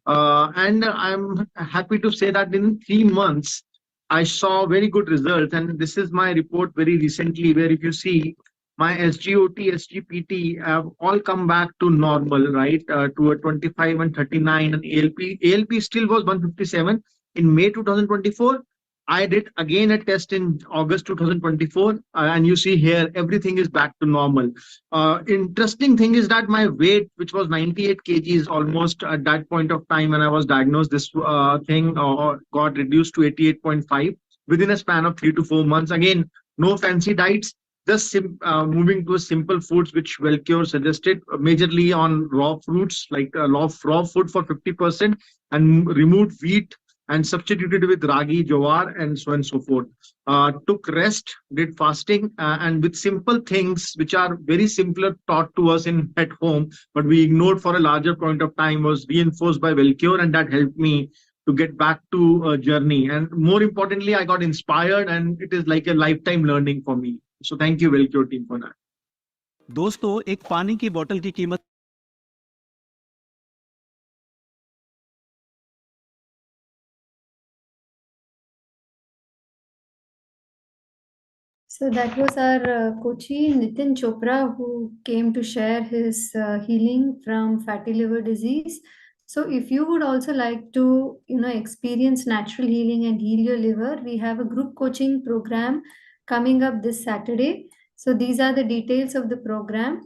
And I'm happy to say that in 3 months, I saw very good results. And this is my report very recently, where if you see my SGOT, SGPT have all come back to normal, right? To a 25 and 39, and ALP still was 157 in May 2024. I did again a test in August 2024, and you see here everything is back to normal. Interesting thing is that my weight, which was 98 kgs almost at that point of time when I was diagnosed, this thing got reduced to 88.5 within a span of 3 to 4 months. Again, no fancy diets, just moving to a simple foods, which Wellcure suggested, majorly on raw fruits, like raw food for 50%, and removed wheat and substituted with ragi, jowar, and so on and so forth. Took rest, did fasting, and with simple things which are very simpler taught to us in at home, but we ignored for a larger point of time, was reinforced by Wellcure, and that helped me to get back to a journey. And more importantly, I got inspired, and it is like a lifetime learning for me. So thank you, Wellcure team, for that. दोस्तों एक पानी की बोतल की कीमत So that was our coach Nitin Chopra, who came to share his healing from fatty liver disease. So if you would also like to, experience natural healing and heal your liver, we have a group coaching program coming up this Saturday. So these are the details of the program.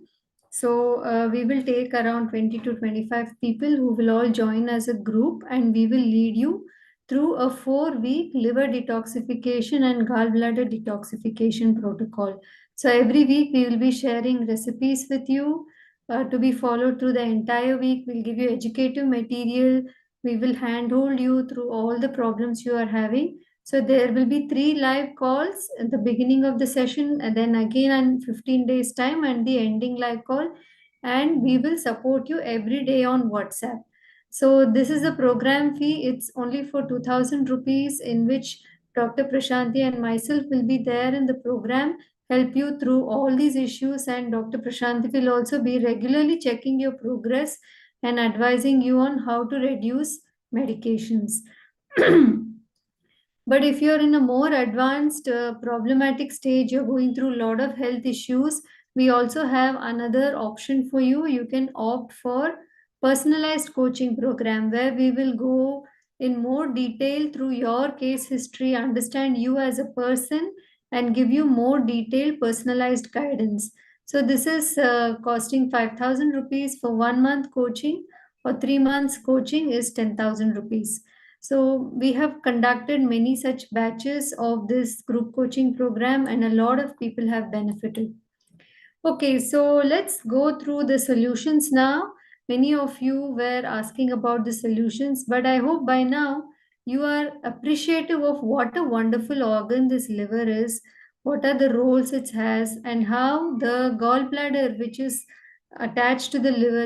So we will take around 20 to 25 people who will all join as a group, and we will lead you through a 4-week liver detoxification and gallbladder detoxification protocol. So every week we will be sharing recipes with you to be followed through the entire week. We'll give you educative material. We will handhold you through all the problems you are having. So there will be 3 live calls at the beginning of the session, and then again in 15 days time, and the ending live call. And we will support you every day on WhatsApp. So this is a program fee. It's only for 2000 rupees, in which Dr. Prashanti and myself will be there in the program, help you through all these issues, and Dr. Prashanti will also be regularly checking your progress and advising you on how to reduce medications. But if you're in a more advanced problematic stage, you're going through a lot of health issues, we also have another option for you. You can opt for personalized coaching program, where we will go in more detail through your case history, understand you as a person, and give you more detailed personalized guidance. So this is costing 5000 rupees for 1 month coaching, or 3 months coaching is 10,000 rupees. So we have conducted many such batches of this group coaching program, and a lot of people have benefited. Okay, so let's go through the solutions now. Many of you were asking about the solutions, but I hope by now you are appreciative of what a wonderful organ this liver is, what are the roles it has, and how the gallbladder, which is attached to the liver,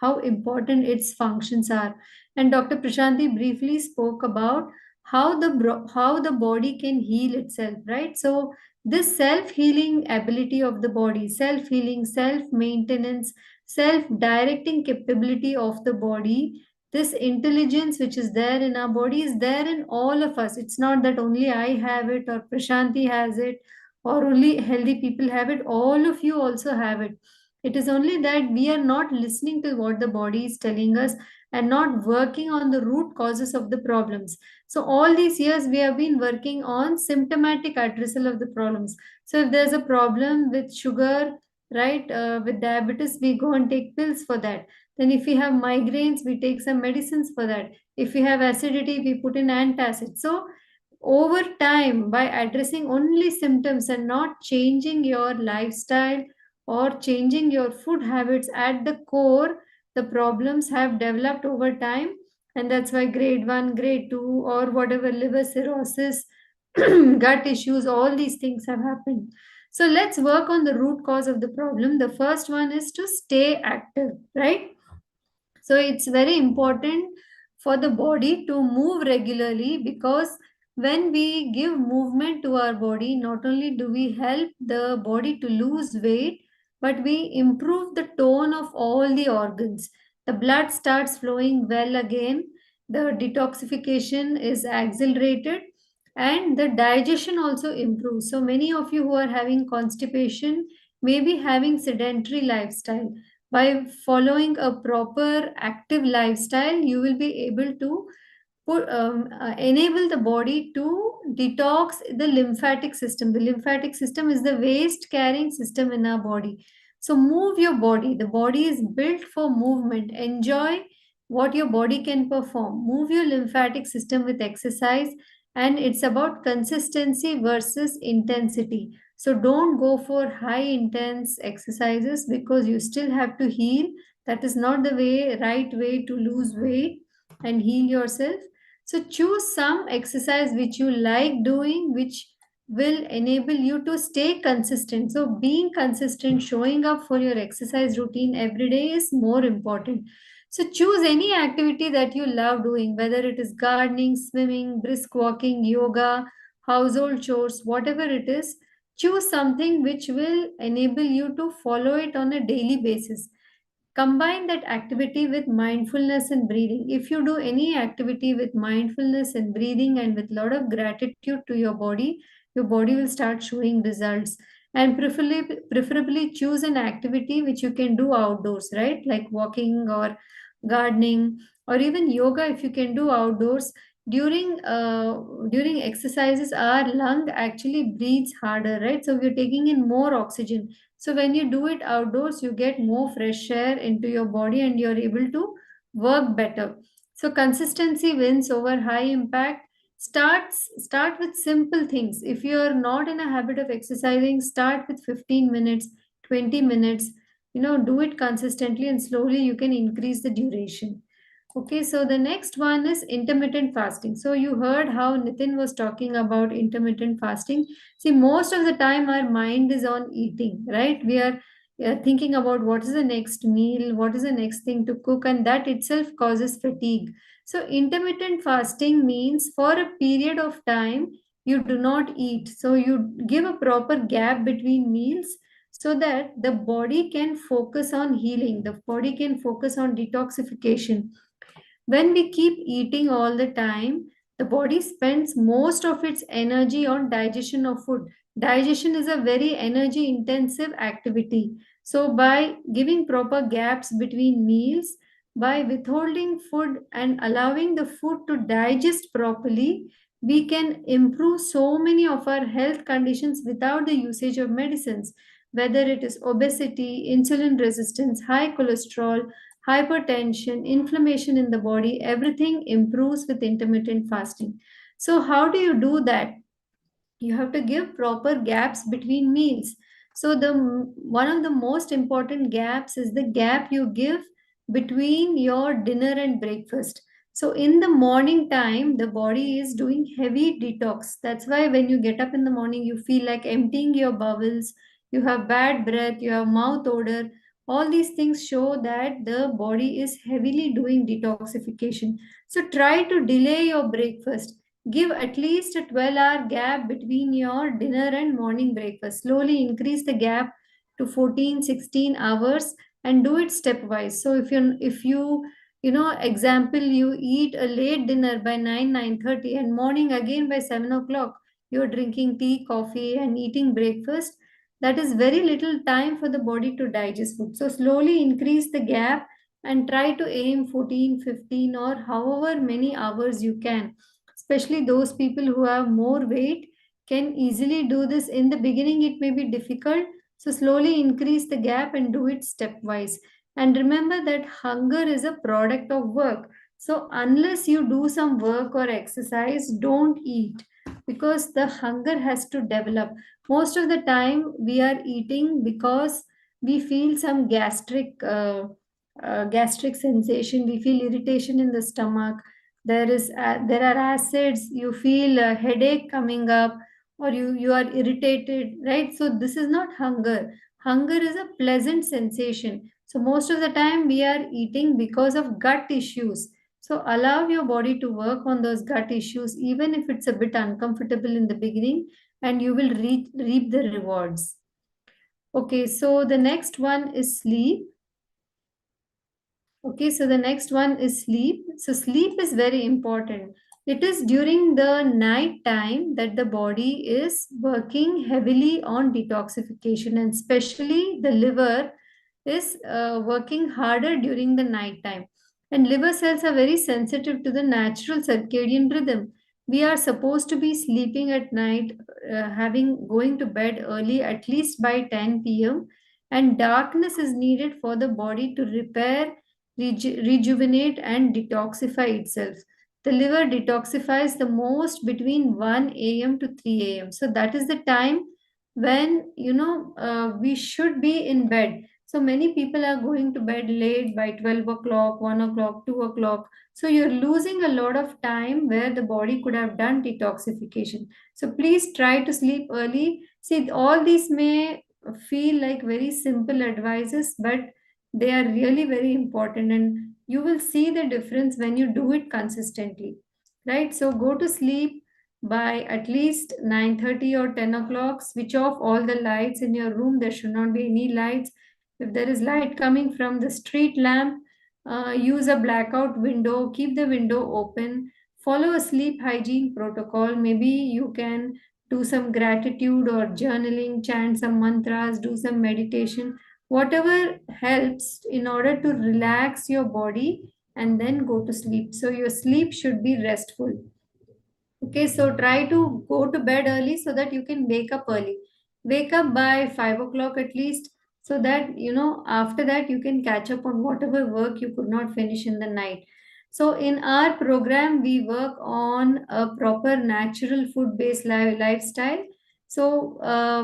how important its functions are. And Dr. Prashanti briefly spoke about how the body can heal itself, right? So this self healing ability of the body, self healing, self maintenance, self directing capability of the body, this intelligence which is there in our body is there in all of us. It's not that only I have it, or Prashanti has it, or only healthy people have it. All of you also have it. It is only that we are not listening to what the body is telling us and not working on the root causes of the problems. So all these years we have been working on symptomatic addressal of the problems. So if there's a problem with sugar, right, with diabetes, we go and take pills for that. Then if we have migraines, we take some medicines for that. If we have acidity, we put in antacid. So over time, by addressing only symptoms and not changing your lifestyle or changing your food habits at the core, the problems have developed over time, and that's why grade 1, grade 2, or whatever, liver cirrhosis, gut issues, all these things have happened. So let's work on the root cause of the problem. The first one is to stay active, right? So it's very important for the body to move regularly, because when we give movement to our body, not only do we help the body to lose weight, but we improve the tone of all the organs. The blood starts flowing well again, the detoxification is accelerated, and the digestion also improves. So many of you who are having constipation may be having sedentary lifestyle. By following a proper active lifestyle, you will be able to enable the body to detox the lymphatic system. The lymphatic system is the waste carrying system in our body. So move your body. The body is built for movement. Enjoy what your body can perform. Move your lymphatic system with exercise, and it's about consistency versus intensity. So don't go for high intense exercises, because you still have to heal. That is not the right way to lose weight and heal yourself. So choose some exercise which you like doing, which will enable you to stay consistent. So being consistent, showing up for your exercise routine every day is more important. So choose any activity that you love doing, whether it is gardening, swimming, brisk walking, yoga, household chores, whatever it is. Choose something which will enable you to follow it on a daily basis. Combine that activity with mindfulness and breathing. If you do any activity with mindfulness and breathing and with a lot of gratitude to your body, your body will start showing results. And preferably choose an activity which you can do outdoors, right? Like walking or gardening, or even yoga if you can do outdoors. During exercises, our lung actually breathes harder, right? So we're taking in more oxygen. So when you do it outdoors, you get more fresh air into your body and you're able to work better. So consistency wins over high impact. Start with simple things. If you're not in a habit of exercising, start with 15 minutes, 20 minutes. Do it consistently, and slowly you can increase the duration. Okay, so the next one is intermittent fasting. So you heard how Nitin was talking about intermittent fasting. See, most of the time our mind is on eating, right? We are thinking about what is the next meal, what is the next thing to cook, and that itself causes fatigue. So intermittent fasting means for a period of time you do not eat. So you give a proper gap between meals so that the body can focus on healing, the body can focus on detoxification. When we keep eating all the time, the body spends most of its energy on digestion of food. Digestion is a very energy intensive activity. So, by giving proper gaps between meals, by withholding food and allowing the food to digest properly, we can improve so many of our health conditions without the usage of medicines, whether it is obesity, insulin resistance, high cholesterol, hypertension, inflammation in the body, everything improves with intermittent fasting. So, how do you do that? You have to give proper gaps between meals. So the one of the most important gaps is the gap you give between your dinner and breakfast. So in the morning time the body is doing heavy detox. That's why when you get up in the morning you feel like emptying your bowels, you have bad breath, you have mouth odor. All these things show that the body is heavily doing detoxification. So try to delay your breakfast. Give at least a 12-hour gap between your dinner and morning breakfast. Slowly increase the gap to 14, 16 hours and do it stepwise. So if you example, you eat a late dinner by 9, 9:30 and morning again by 7 o'clock, you're drinking tea, coffee and eating breakfast. That is very little time for the body to digest food. So slowly increase the gap and try to aim 14, 15 or however many hours you can. Especially those people who have more weight can easily do this. In the beginning it may be difficult, so slowly increase the gap and do it stepwise. And remember that hunger is a product of work. So unless you do some work or exercise, don't eat, because the hunger has to develop. Most of the time we are eating because we feel some gastric sensation, we feel irritation in the stomach, there are acids, you feel a headache coming up, or you are irritated, right? So this is not hunger. Hunger is a pleasant sensation. So most of the time we are eating because of gut issues. So allow your body to work on those gut issues, even if it's a bit uncomfortable in the beginning, and you will reap the rewards. Okay, so the next one is sleep. Okay, so the next one is sleep. So sleep is very important. It is during the night time that the body is working heavily on detoxification, and especially the liver is working harder during the night time. And liver cells are very sensitive to the natural circadian rhythm. We are supposed to be sleeping at night, having going to bed early, at least by 10 p.m. And darkness is needed for the body to repair, rejuvenate and detoxify itself. The liver detoxifies the most between 1 a.m. to 3 a.m. So that is the time when we should be in bed. So many people are going to bed late by 12 o'clock, 1 o'clock, 2 o'clock. So you're losing a lot of time where the body could have done detoxification. So please try to sleep early. See, all these may feel like very simple advices, but they are really very important, and you will see the difference when you do it consistently, right? So go to sleep by at least 9:30 or 10 o'clock. Switch off all the lights in your room. There should not be any lights. If there is light coming from the street lamp, use a blackout window. Keep the window open. Follow a sleep hygiene protocol. Maybe you can do some gratitude or journaling, chant some mantras, do some meditation, whatever helps in order to relax your body and then go to sleep. So your sleep should be restful. Okay, so try to go to bed early so that you can wake up early. Wake up by 5 o'clock at least, so that after that you can catch up on whatever work you could not finish in the night. So in our program, we work on a proper natural food based lifestyle. So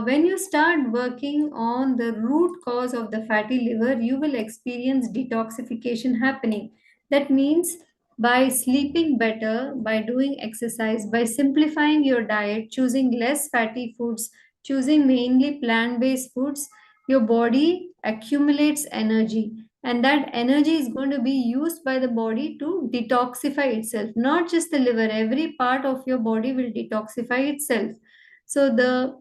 when you start working on the root cause of the fatty liver, you will experience detoxification happening. That means by sleeping better, by doing exercise, by simplifying your diet, choosing less fatty foods, choosing mainly plant based foods, your body accumulates energy. And that energy is going to be used by the body to detoxify itself. Not just the liver, every part of your body will detoxify itself. So, the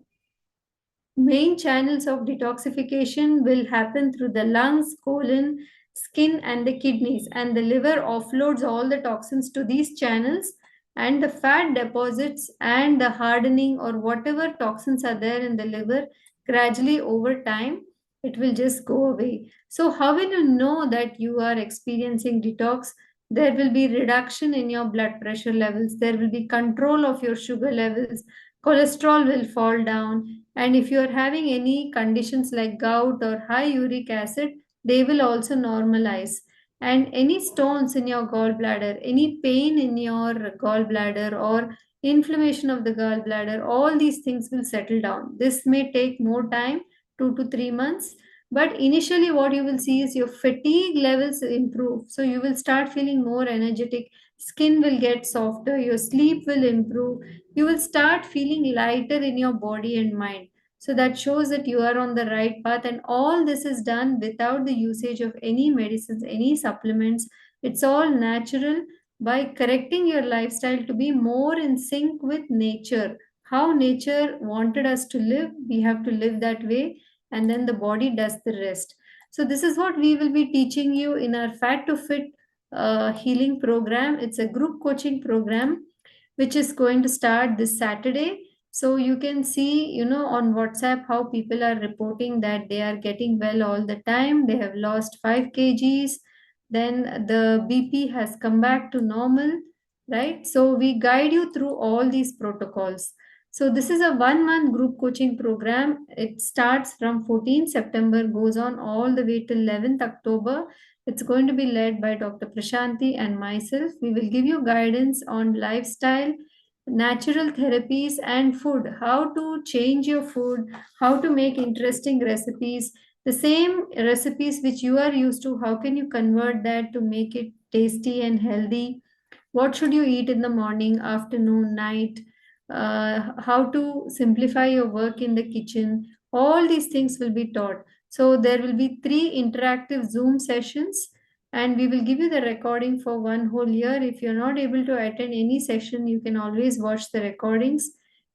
main channels of detoxification will happen through the lungs, colon, skin, and the kidneys. And the liver offloads all the toxins to these channels, and the fat deposits and the hardening or whatever toxins are there in the liver gradually over time it will just go away. So how will you know that you are experiencing detox? There will be reduction in your blood pressure levels, there will be control of your sugar levels, cholesterol will fall down, and if you are having any conditions like gout or high uric acid, they will also normalize. And any stones in your gallbladder, any pain in your gallbladder or inflammation of the gallbladder, all these things will settle down. This may take more time, 2 to 3 months, but initially what you will see is your fatigue levels improve. So you will start feeling more energetic, skin will get softer, your sleep will improve, you will start feeling lighter in your body and mind. So that shows that you are on the right path, and all this is done without the usage of any medicines, any supplements. It's all natural. By correcting your lifestyle to be more in sync with nature, how nature wanted us to live, we have to live that way, and then the body does the rest. So, this is what we will be teaching you in our Fat to Fit healing program. It's a group coaching program which is going to start this Saturday. So you can see, on WhatsApp how people are reporting that they are getting well all the time. They have lost 5 kgs. Then the BP has come back to normal, right? So we guide you through all these protocols. So this is a 1 month group coaching program. It starts from 14th September, goes on all the way till 11th October. It's going to be led by Dr. Prashanti and myself. We will give you guidance on lifestyle, natural therapies, and food. How to change your food, how to make interesting recipes. The same recipes which you are used to, how can you convert that to make it tasty and healthy? What should you eat in the morning, afternoon, night? How to simplify your work in the kitchen? All these things will be taught. So there will be 3 interactive Zoom sessions, and we will give you the recording for 1 whole year. If you're not able to attend any session, you can always watch the recordings.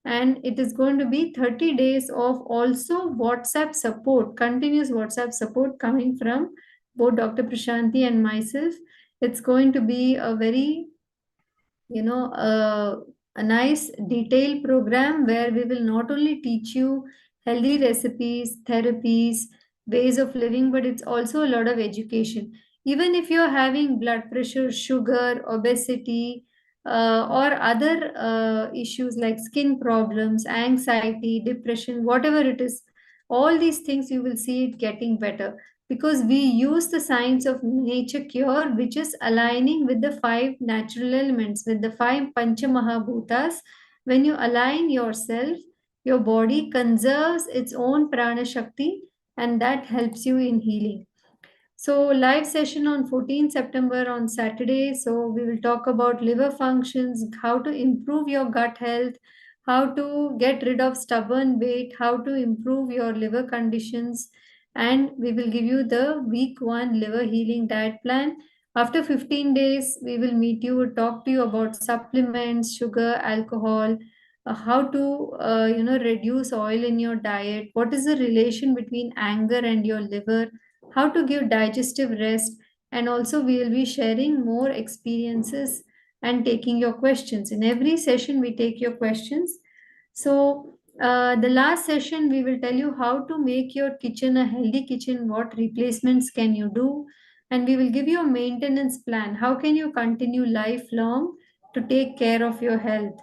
And it is going to be 30 days of also WhatsApp support, continuous WhatsApp support coming from both Dr. Prashanti and myself. It's going to be a very a nice detailed program where we will not only teach you healthy recipes, therapies, ways of living, but it's also a lot of education. Even if you're having blood pressure, sugar, obesity, or other issues like skin problems, anxiety, depression, whatever it is, all these things you will see it getting better, because we use the science of nature cure, which is aligning with the 5 natural elements, with the 5 Panchamahabhutas. When you align yourself, your body conserves its own prana shakti, and that helps you in healing. So, live session on 14th September on Saturday. So, we will talk about liver functions, how to improve your gut health, how to get rid of stubborn weight, how to improve your liver conditions, and we will give you the week 1 liver healing diet plan. After 15 days, we will meet you, talk to you about supplements, sugar, alcohol, how to reduce oil in your diet, what is the relation between anger and your liver, how to give digestive rest, and also we will be sharing more experiences and taking your questions. In every session, we take your questions. So the last session, we will tell you how to make your kitchen a healthy kitchen, what replacements can you do, and we will give you a maintenance plan. How can you continue lifelong to take care of your health,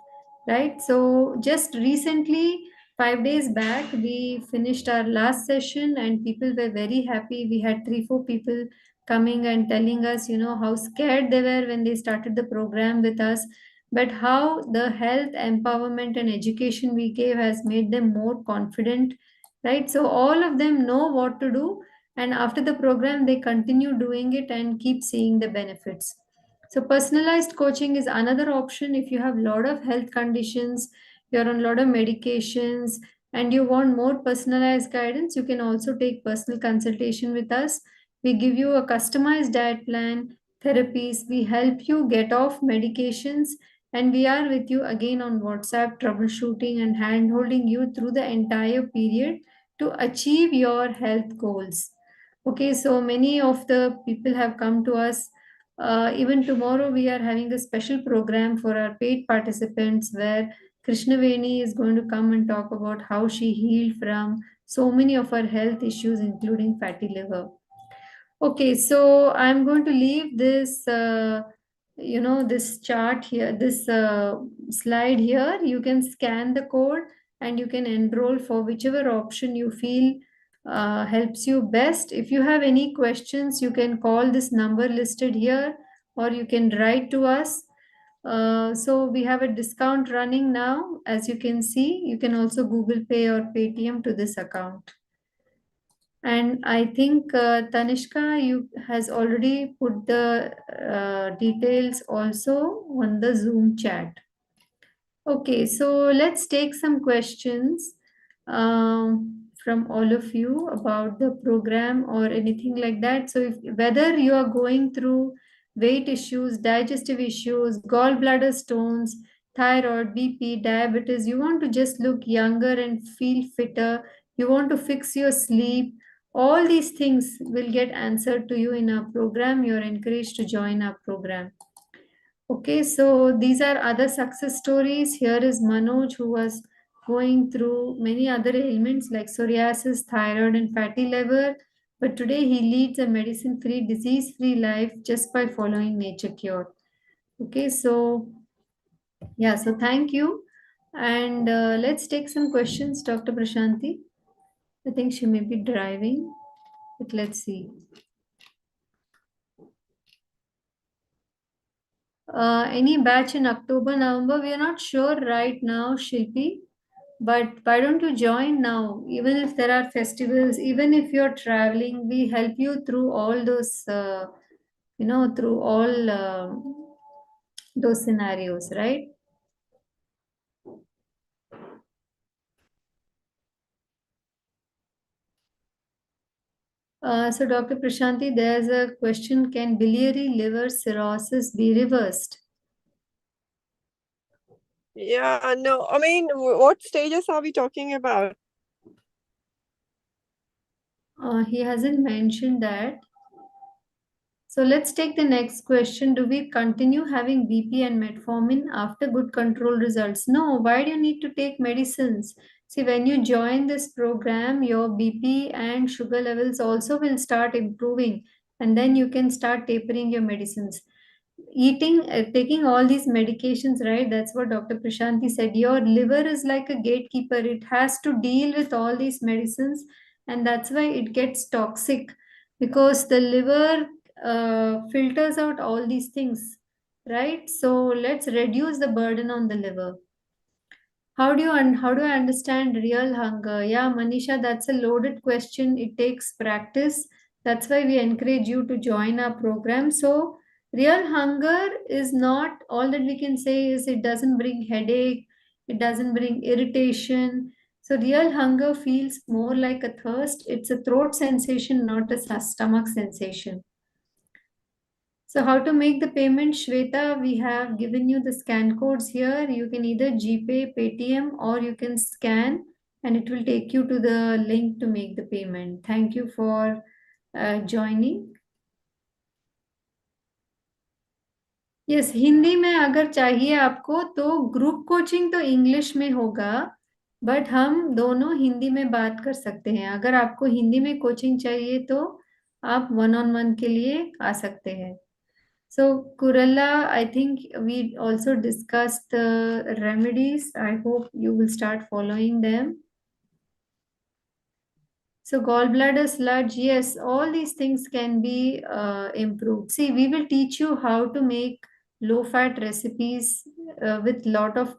right? So just recently, 5 days back, we finished our last session and people were very happy. We had 3, 4 people coming and telling us, how scared they were when they started the program with us, but how the health empowerment and education we gave has made them more confident, right? So all of them know what to do, and after the program they continue doing it and keep seeing the benefits. So personalized coaching is another option. If you have a lot of health conditions, you're on a lot of medications, and you want more personalized guidance, you can also take personal consultation with us. We give you a customized diet plan, therapies, we help you get off medications, and we are with you again on WhatsApp, troubleshooting and hand holding you through the entire period to achieve your health goals. Okay, so many of the people have come to us. Even tomorrow, we are having a special program for our paid participants where Krishnaveni is going to come and talk about how she healed from so many of her health issues, including fatty liver. Okay, so I'm going to leave this, this chart here, this slide here. You can scan the code and you can enroll for whichever option you feel helps you best. If you have any questions, you can call this number listed here or you can write to us. So we have a discount running now. As you can see, you can also Google Pay or Paytm to this account. And I think Tanishka, you has already put the details also on the Zoom chat. Okay, so let's take some questions from all of you about the program or anything like that. So if whether you are going through weight issues, digestive issues, gallbladder stones, thyroid, BP, diabetes, you want to just look younger and feel fitter, you want to fix your sleep, all these things will get answered to you in our program. You're encouraged to join our program. Okay, so these are other success stories. Here is Manoj, who was going through many other ailments like psoriasis, thyroid, and fatty liver. But today he leads a medicine free, disease free life just by following Nature Cure. Okay, so yeah, so thank you. And let's take some questions, Dr. Prashanti. I think she may be driving, but let's see. Any batch in October, November? We are not sure right now, Shilpi. But why don't you join now? Even if there are festivals, even if you're traveling, we help you through all those, through all those scenarios, right? So, Dr. Prashanti, there's a question: can biliary liver cirrhosis be reversed? Yeah, no, I mean, what stages are we talking about? He hasn't mentioned that. So let's take the next question. Do we continue having BP and metformin after good control results? No. Why do you need to take medicines? See, when you join this program, your BP and sugar levels also will start improving, and then you can start tapering your medicines. Taking all these medications, right? That's what Dr. Prashanti said. Your liver is like a gatekeeper, it has to deal with all these medicines, and that's why it gets toxic because the liver filters out all these things, right? So let's reduce the burden on the liver. How do I understand real hunger? Yeah, Manisha, that's a loaded question. It takes practice. That's why we encourage you to join our program. So real hunger is not all that we can say is it doesn't bring headache, it doesn't bring irritation. So real hunger feels more like a thirst. It's a throat sensation, not a stomach sensation. So how to make the payment, Shweta? We have given you the scan codes here. You can either GPay, Paytm, or you can scan and it will take you to the link to make the payment. Thank you for joining. Yes, Hindi में अगर चाहिए आपको तो group coaching तो English में होगा but हम दोनों हिंदी में बात कर सकते हैं। अगर आपको हिंदी में कोचिंग चाहिए तो आप 1-on-1 के लिए आ सकते हैं। So, Kurala, I think we also discussed the remedies. I hope you will start following them. So, gallbladder sludge, yes, all these things can be improved. See, we will teach you how to make low-fat recipes with lot of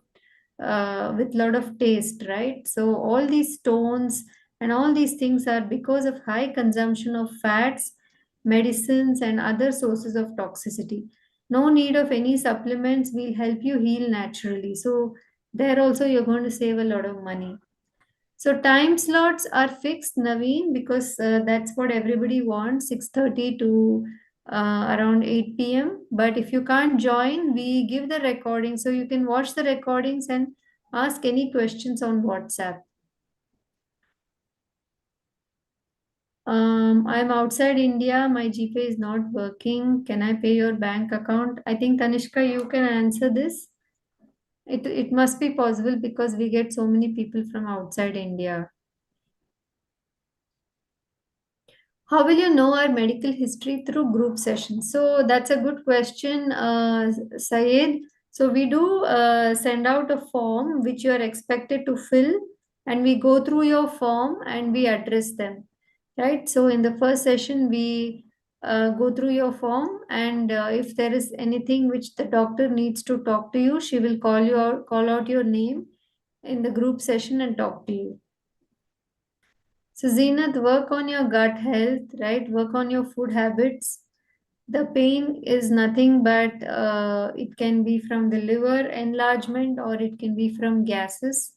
taste, right? So, all these stones and all these things are because of high consumption of fats, medicines, and other sources of toxicity. No need of any supplements will help you heal naturally. So, there also you're going to save a lot of money. So time slots are fixed, Naveen, because that's what everybody wants, 6:30 to around 8 p.m. But if you can't join, we give the recording, so you can watch the recordings and ask any questions on WhatsApp. I'm outside India. My GPay is not working. Can I pay your bank account? I think Tanishka, you can answer this. It must be possible because we get so many people from outside India. How will you know our medical history through group sessions? So that's a good question, Syed. So we do send out a form which you are expected to fill, and we go through your form and we address them, right? So in the first session, we go through your form, and if there is anything which the doctor needs to talk to you, she will call out your name in the group session and talk to you. So, Zenith, work on your gut health, right? Work on your food habits. The pain is nothing but it can be from the liver enlargement or it can be from gases.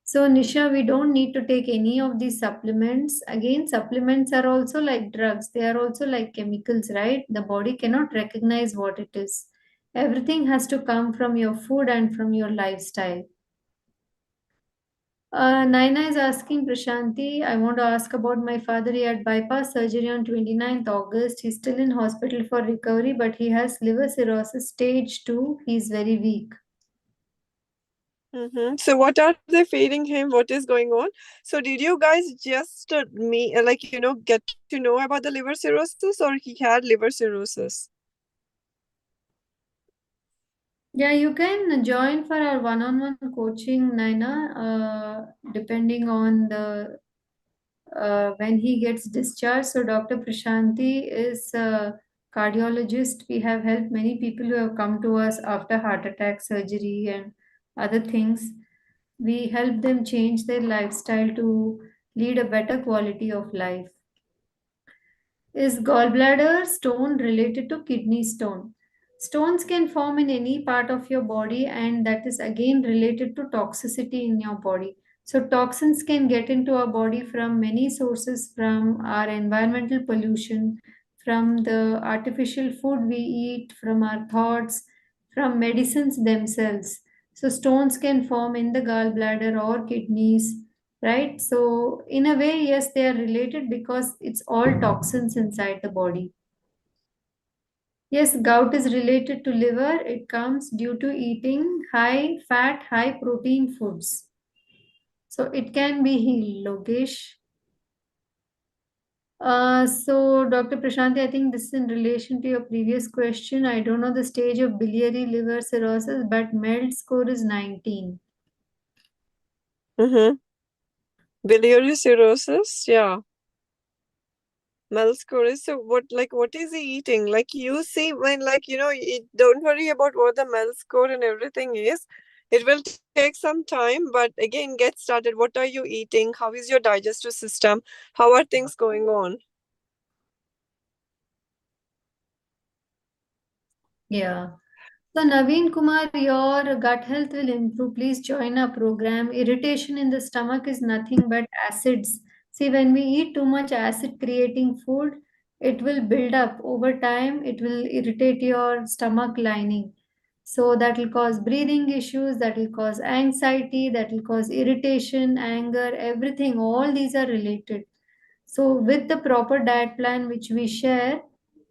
So, Nisha, we don't need to take any of these supplements. Again, supplements are also like drugs, they are also like chemicals, right? The body cannot recognize what it is. Everything has to come from your food and from your lifestyle. Naina is asking Prashanti, I want to ask about my father. He had bypass surgery on 29th August. He's still in hospital for recovery, but he has liver cirrhosis stage 2. He's very weak. So what are they feeding him? What is going on? So did you guys just get to know about the liver cirrhosis, or he had liver cirrhosis? Yeah, you can join for our one-on-one coaching, Naina, depending on the when he gets discharged. So Dr. Prashanti is a cardiologist. We have helped many people who have come to us after heart attack surgery and other things. We help them change their lifestyle to lead a better quality of life. Is gallbladder stone related to kidney stone? Stones can form in any part of your body, and that is again related to toxicity in your body. So, toxins can get into our body from many sources, from our environmental pollution, from the artificial food we eat, from our thoughts, from medicines themselves. So, stones can form in the gallbladder or kidneys, right? So in a way, yes, they are related because it's all toxins inside the body. Yes, gout is related to liver. It comes due to eating high fat, high protein foods. So it can be healed, Lokesh. So Dr. Prashanti, I think this is in relation to your previous question. I don't know the stage of biliary liver cirrhosis, but MELD score is 19. Biliary cirrhosis, yeah. Malscore. So what is he eating? Like you see, when don't worry about what the score and everything is. It will take some time, but again, get started. What are you eating? How is your digestive system? How are things going on? Yeah. So, Naveen Kumar, your gut health will improve. Please join our program. Irritation in the stomach is nothing but acids. See, when we eat too much acid creating food, it will build up over time, it will irritate your stomach lining. So, that will cause breathing issues, that will cause anxiety, that will cause irritation, anger, everything. All these are related. So, with the proper diet plan which we share,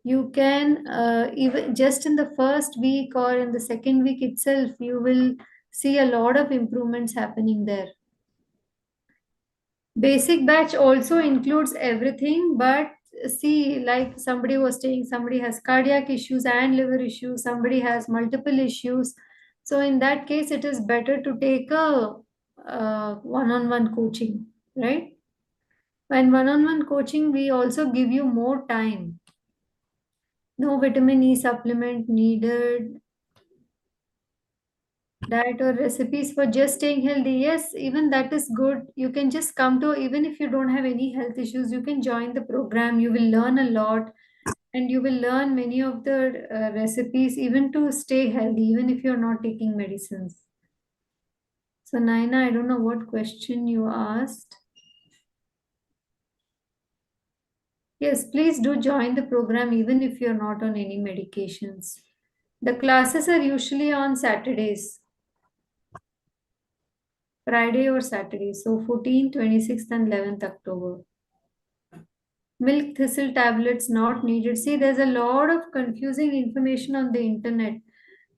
you can even just in the first week or in the second week itself, you will see a lot of improvements happening there. Basic batch also includes everything, but see, like somebody was saying, somebody has cardiac issues and liver issues, somebody has multiple issues. So in that case, it is better to take a one-on-one coaching, right? When one-on-one coaching, we also give you more time. No vitamin E supplement needed, diet or recipes for just staying healthy. Yes, even that is good. You can just come to, even if you don't have any health issues, you can join the program. You will learn a lot and you will learn many of the recipes, even to stay healthy, even if you're not taking medicines. So, Naina, I don't know what question you asked. Yes, please do join the program even if you're not on any medications. The classes are usually on Saturdays. Friday or Saturday. So 14th, 26th, and 11th October. Milk thistle tablets not needed. See, there's a lot of confusing information on the internet.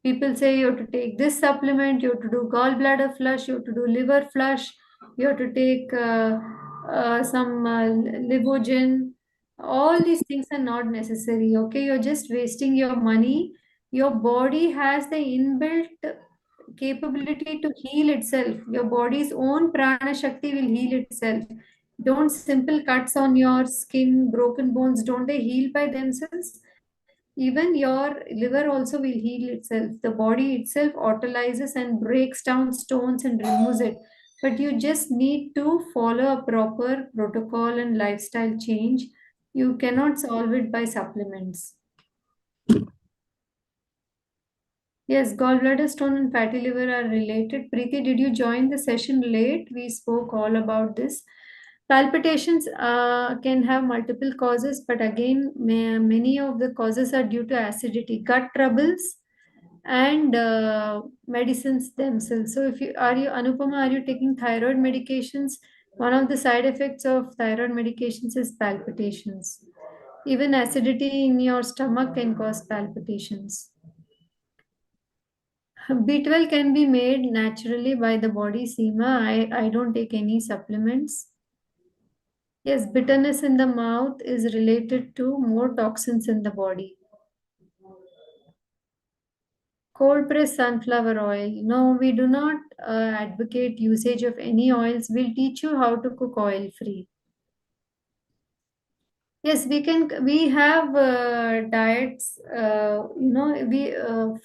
People say you have to take this supplement, you have to do gallbladder flush, you have to do liver flush, you have to take some livogen. All these things are not necessary. Okay, you're just wasting your money. Your body has the inbuilt capability to heal itself. Your body's own prana shakti will heal itself. Don't simple cuts on your skin, broken bones, don't they heal by themselves? Even your liver also will heal itself. The body itself autolyzes and breaks down stones and removes it. But you just need to follow a proper protocol and lifestyle change. You cannot solve it by supplements. Yes, gallbladder stone and fatty liver are related. Preeti, did you join the session late? We spoke all about this. Palpitations can have multiple causes, but again, many of the causes are due to acidity, gut troubles, and medicines themselves. So, if you are you Anupama, are you taking thyroid medications? One of the side effects of thyroid medications is palpitations. Even acidity in your stomach can cause palpitations. B12 can be made naturally by the body, Seema. I don't take any supplements. Yes, bitterness in the mouth is related to more toxins in the body. Cold pressed sunflower oil. No, we do not advocate usage of any oils. We'll teach you how to cook oil free. Yes, we can. We have diets. We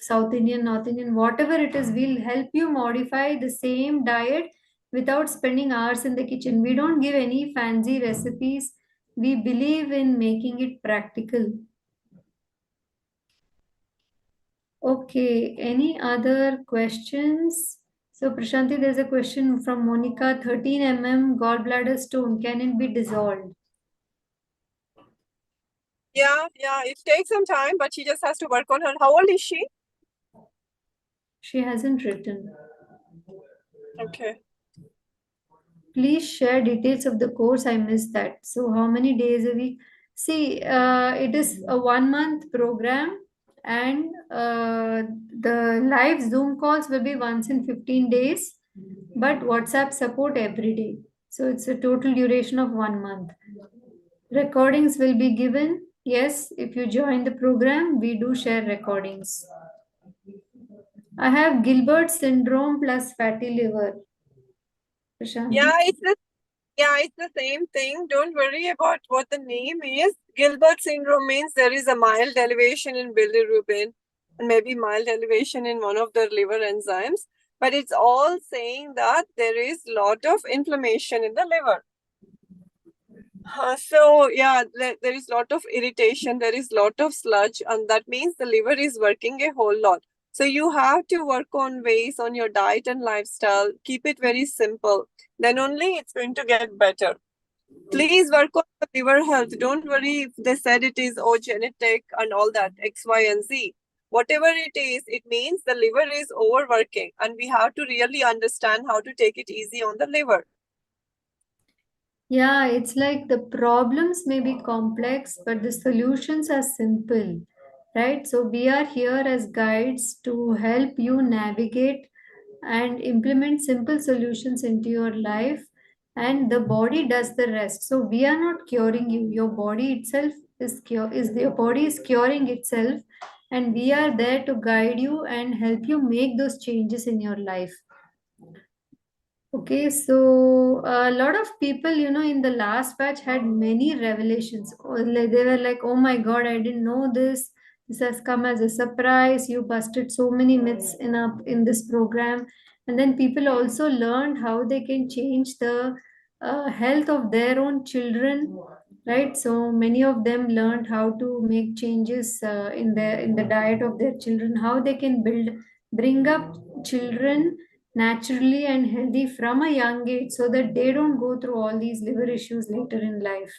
South Indian, North Indian, whatever it is, we'll help you modify the same diet without spending hours in the kitchen. We don't give any fancy recipes. We believe in making it practical. Okay. Any other questions? So Prashanti, there's a question from Monica. 13 gallbladder stone. Can it be dissolved? Yeah, it takes some time, but she just has to work on her. How old is she? She hasn't written. Okay. Please share details of the course. I missed that. So, how many days a week? See, it is a 1 month program, and the live Zoom calls will be once in 15 days, but WhatsApp support every day. So, it's a total duration of 1 month. Recordings will be given. Yes, if you join the program, we do share recordings. I have Gilbert syndrome plus fatty liver. Prashanti? It's the same thing. Don't worry about what the name is. Gilbert syndrome means there is a mild elevation in bilirubin and maybe mild elevation in one of the liver enzymes. But it's all saying that there is lot of inflammation in the liver. There is lot of irritation, there is lot of sludge, and that means the liver is working a whole lot. So you have to work on ways on your diet and lifestyle. Keep it very simple. Then only it's going to get better. Please work on the liver health. Don't worry if they said it is genetic and all that, X, Y, and Z. Whatever it is, it means the liver is overworking, and we have to really understand how to take it easy on the liver. Yeah, it's like the problems may be complex, but the solutions are simple, right? So we are here as guides to help you navigate and implement simple solutions into your life. and the body does the rest. So we are not curing you. Your body itself your body is curing itself, and we are there to guide you and help you make those changes in your life. Okay, so a lot of people, in the last batch had many revelations. They were like, oh my God, I didn't know this. This has come as a surprise. You busted so many myths in this program. And then people also learned how they can change the health of their own children, right? So many of them learned how to make changes in the diet of their children, how they can bring up children naturally and healthy from a young age so that they don't go through all these liver issues later in life.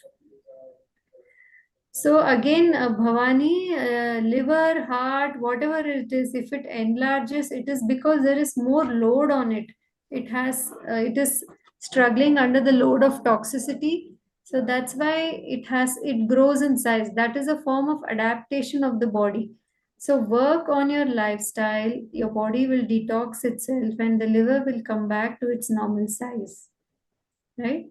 So again, Bhavani, liver, heart, whatever it is, if it enlarges, it is because there is more load on it. It is struggling under the load of toxicity. So that's why it grows in size. That is a form of adaptation of the body. So work on your lifestyle. Your body will detox itself, and the liver will come back to its normal size. Right?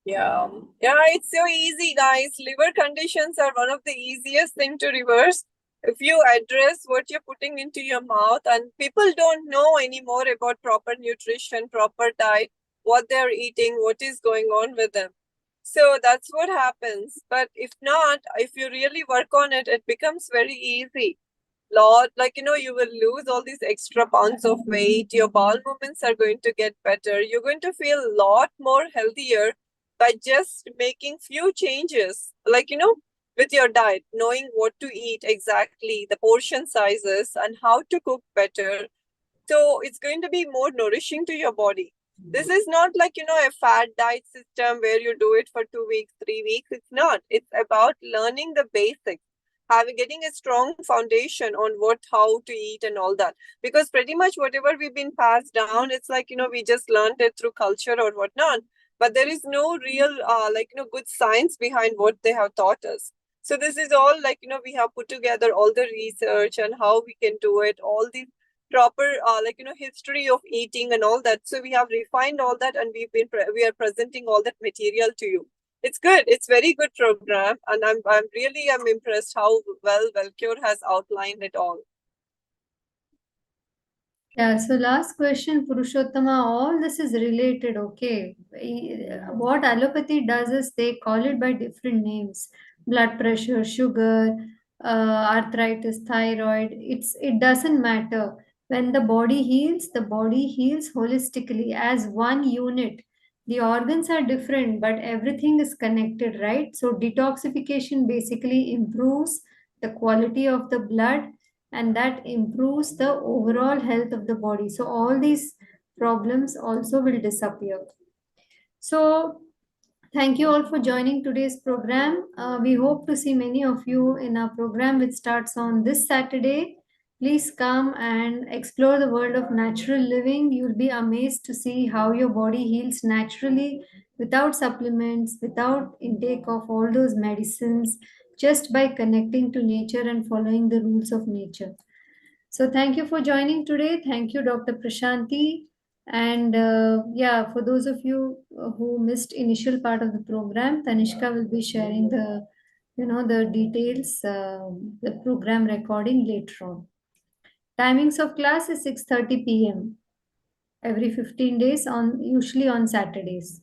Yeah, it's so easy, guys. Liver conditions are one of the easiest thing to reverse if you address what you're putting into your mouth. And people don't know anymore about proper nutrition, proper diet, what they're eating, what is going on with them. So that's what happens. But if not, if you really work on it, it becomes very easy. Like, you will lose all these extra pounds of weight. Your bowel movements are going to get better. You're going to feel a lot more healthier by just making few changes, like, with your diet, knowing what to eat exactly, the portion sizes, and how to cook better. So it's going to be more nourishing to your body. This is not like, a fad diet system where you do it for 2 weeks, 3 weeks. It's not. It's about learning the basics, getting a strong foundation on how to eat and all that. Because pretty much whatever we've been passed down, it's like, we just learned it through culture or whatnot. But there is no real, good science behind what they have taught us. So this is all like, we have put together all the research and how we can do it, all the proper history of eating and all that. So we have refined all that, and we are presenting all that material to you. It's good. It's very good program, and I'm impressed how well Wellcure has outlined it all. Yeah, so last question, Purushottama, all this is related, okay? What allopathy does is they call it by different names: blood pressure, sugar, arthritis, thyroid. It doesn't matter. When the body heals holistically as one unit. The organs are different, but everything is connected, right? So detoxification basically improves the quality of the blood, and that improves the overall health of the body. So all these problems also will disappear. So thank you all for joining today's program. We hope to see many of you in our program, which starts on this Saturday. Please come and explore the world of natural living. You'll be amazed to see how your body heals naturally, without supplements, without intake of all those medicines, just by connecting to nature and following the rules of nature. So thank you for joining today. Thank you, Dr. Prashanti. And yeah, for those of you who missed initial part of the program, Tanishka will be sharing the details, the program recording later on. Timings of class is 6:30 p.m. every 15 days, usually on Saturdays.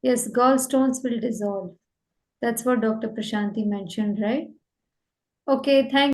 Yes, gallstones will dissolve. That's what Dr. Prashanti mentioned, right? Okay, thank